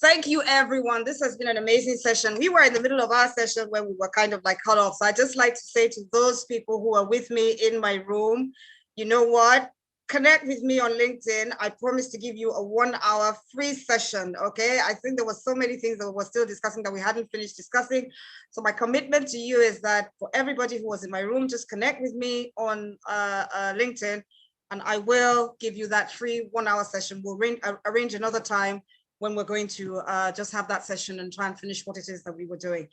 Thank you, everyone. This has been an amazing session. We were in the middle of our session when we were kind of like cut off. So I just like to say to those people who are with me in my room, you know what? Connect with me on LinkedIn. I promise to give you a 1 hour free session, okay? I think there were so many things that we were still discussing that we hadn't finished discussing. So my commitment to you is that for everybody who was in my room, just connect with me on LinkedIn, and I will give you that free 1 hour session. We'll arrange another time when we're going to just have that session and try and finish what it is that we were doing.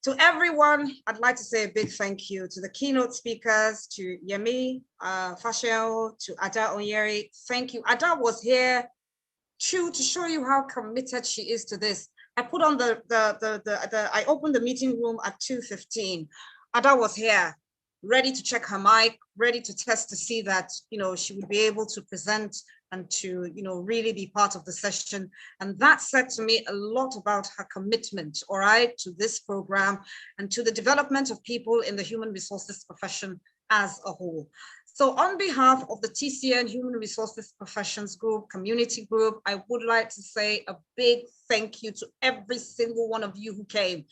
To everyone, I'd like to say a big thank you to the keynote speakers, to Yemi, Fashel, to Ada Onyeri. Thank you. Ada was here to show you how committed she is to this. I put on I opened the meeting room at 2:15. Ada was here, ready to check her mic, ready to test to see that, you know, she would be able to present and to, you know, really be part of the session. And that said to me a lot about her commitment, all right, to this program and to the development of people in the human resources profession as a whole. So on behalf of the TCN Human Resources Professions Group, Community Group, I would like to say a big thank you to every single one of you who came.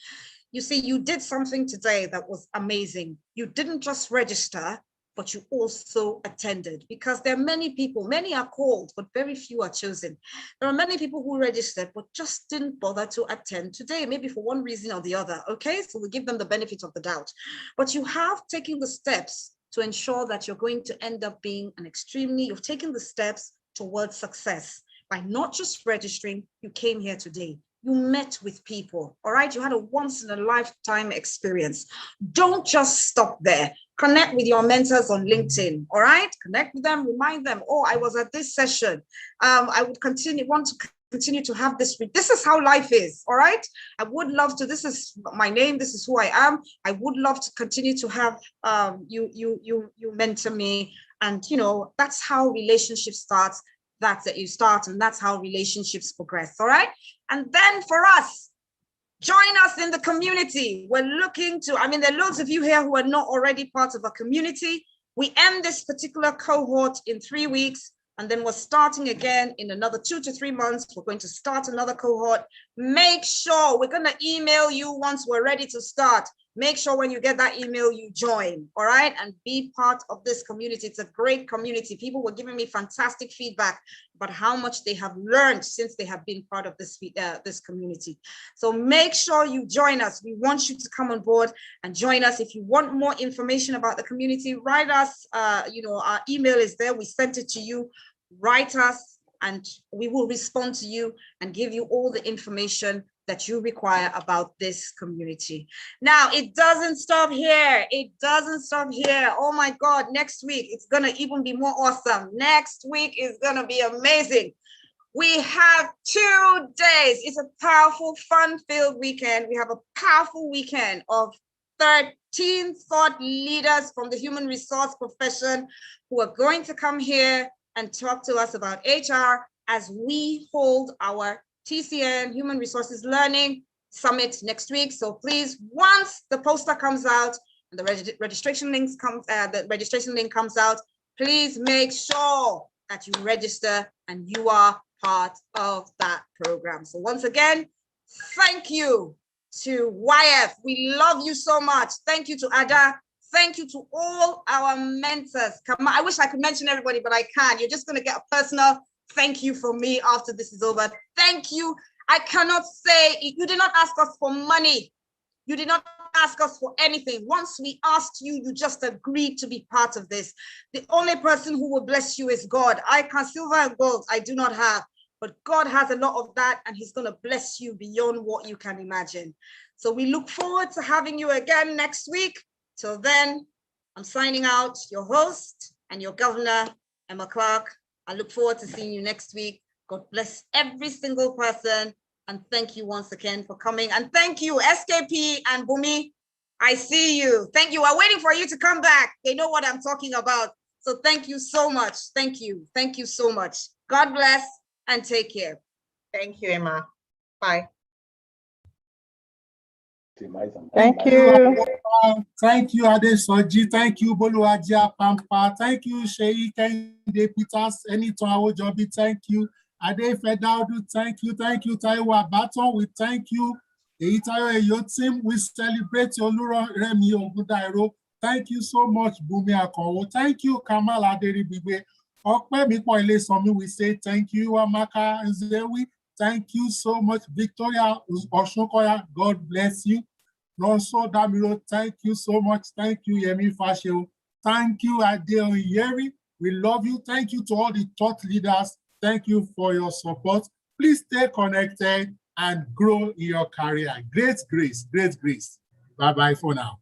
You see, you did something today that was amazing. You didn't just register, but you also attended, because there are many people, many are called, but very few are chosen. There are many people who registered, but just didn't bother to attend today, maybe for one reason or the other, okay? So we give them the benefit of the doubt. But you have taken the steps to ensure that you're going to end up being you've taken the steps towards success by not just registering, you came here today. You met with people, all right? You had a once in a lifetime experience. Don't just stop there. Connect with your mentors on LinkedIn, all right? Connect with them, remind them, oh, I was at this session. I would want to continue to have this. This is how life is, all right? I would love to, this is my name, this is who I am. I would love to continue to have you mentor me. And, you know, that's how relationship starts. That's that you start, and that's how relationships progress, all right? And then for us, join us in the community. We're looking to, I mean, there are loads of you here who are not already part of a community. We end this particular cohort in 3 weeks, and then we're starting again in another 2 to 3 months. We're going to start another cohort. Make sure, we're gonna email you once we're ready to start. Make sure when you get that email, you join, all right? And be part of this community. It's a great community. People were giving me fantastic feedback about how much they have learned since they have been part of this community. So make sure you join us. We want you to come on board and join us. If you want more information about the community, write us, you know, our email is there. We sent it to you. Write us and we will respond to you and give you all the information that you require about this community. Now, it doesn't stop here. It doesn't stop here. Oh my God, next week, it's gonna even be more awesome. Next week is gonna be amazing. We have 2 days. It's a powerful, fun-filled weekend. We have a powerful weekend of 13 thought leaders from the human resource profession who are going to come here and talk to us about HR as we hold our TCN Human Resources Learning Summit next week. So please, once the poster comes out and the registration link comes out, please make sure that you register and you are part of that program. So once again, thank you to YF. We love you so much. Thank you to Ada. Thank you to all our mentors. Come on, I wish I could mention everybody, but I can't. You're just going to get a personal thank you from me after this is over. Thank you. I cannot say, you did not ask us for money. You did not ask us for anything. Once we asked you, you just agreed to be part of this. The only person who will bless you is God. I can silver and gold I do not have, but God has a lot of that, and he's going to bless you beyond what you can imagine. So we look forward to having you again next week. Till then, I'm signing out, your host and your governor, Ema Clark. I look forward to seeing you next week. God bless every single person. And thank you once again for coming. And thank you, SKP and Bumi. I see you. Thank you. I'm waiting for you to come back. They know what I'm talking about. So thank you so much. Thank you. Thank you so much. God bless and take care. Thank you, Emma. Bye. Thank you. Thank you, Adesoji. Thank you, Boluwaji Pampa. Thank you, Sheyi Kende Peters, Eniton Awojobi. Thank you, Adefe Daudu. Thank you, Taiwo Abaton. We thank you, Eitayo Eyotim. We celebrate Oluremi Ogundairo. Thank you so much, Bumi Akonwo. Thank you, Kamal Aderibigbe. Okpemipo Ilesanmi, we say thank you, Amaka Nzewi. Thank you so much, Victoria Oshokoya. God bless you. Ronso Damiro, thank you so much. Thank you, Yemi Fashio. Thank you, Onyeri. We love you. Thank you to all the thought leaders. Thank you for your support. Please stay connected and grow in your career. Great grace, great grace. Bye-bye for now.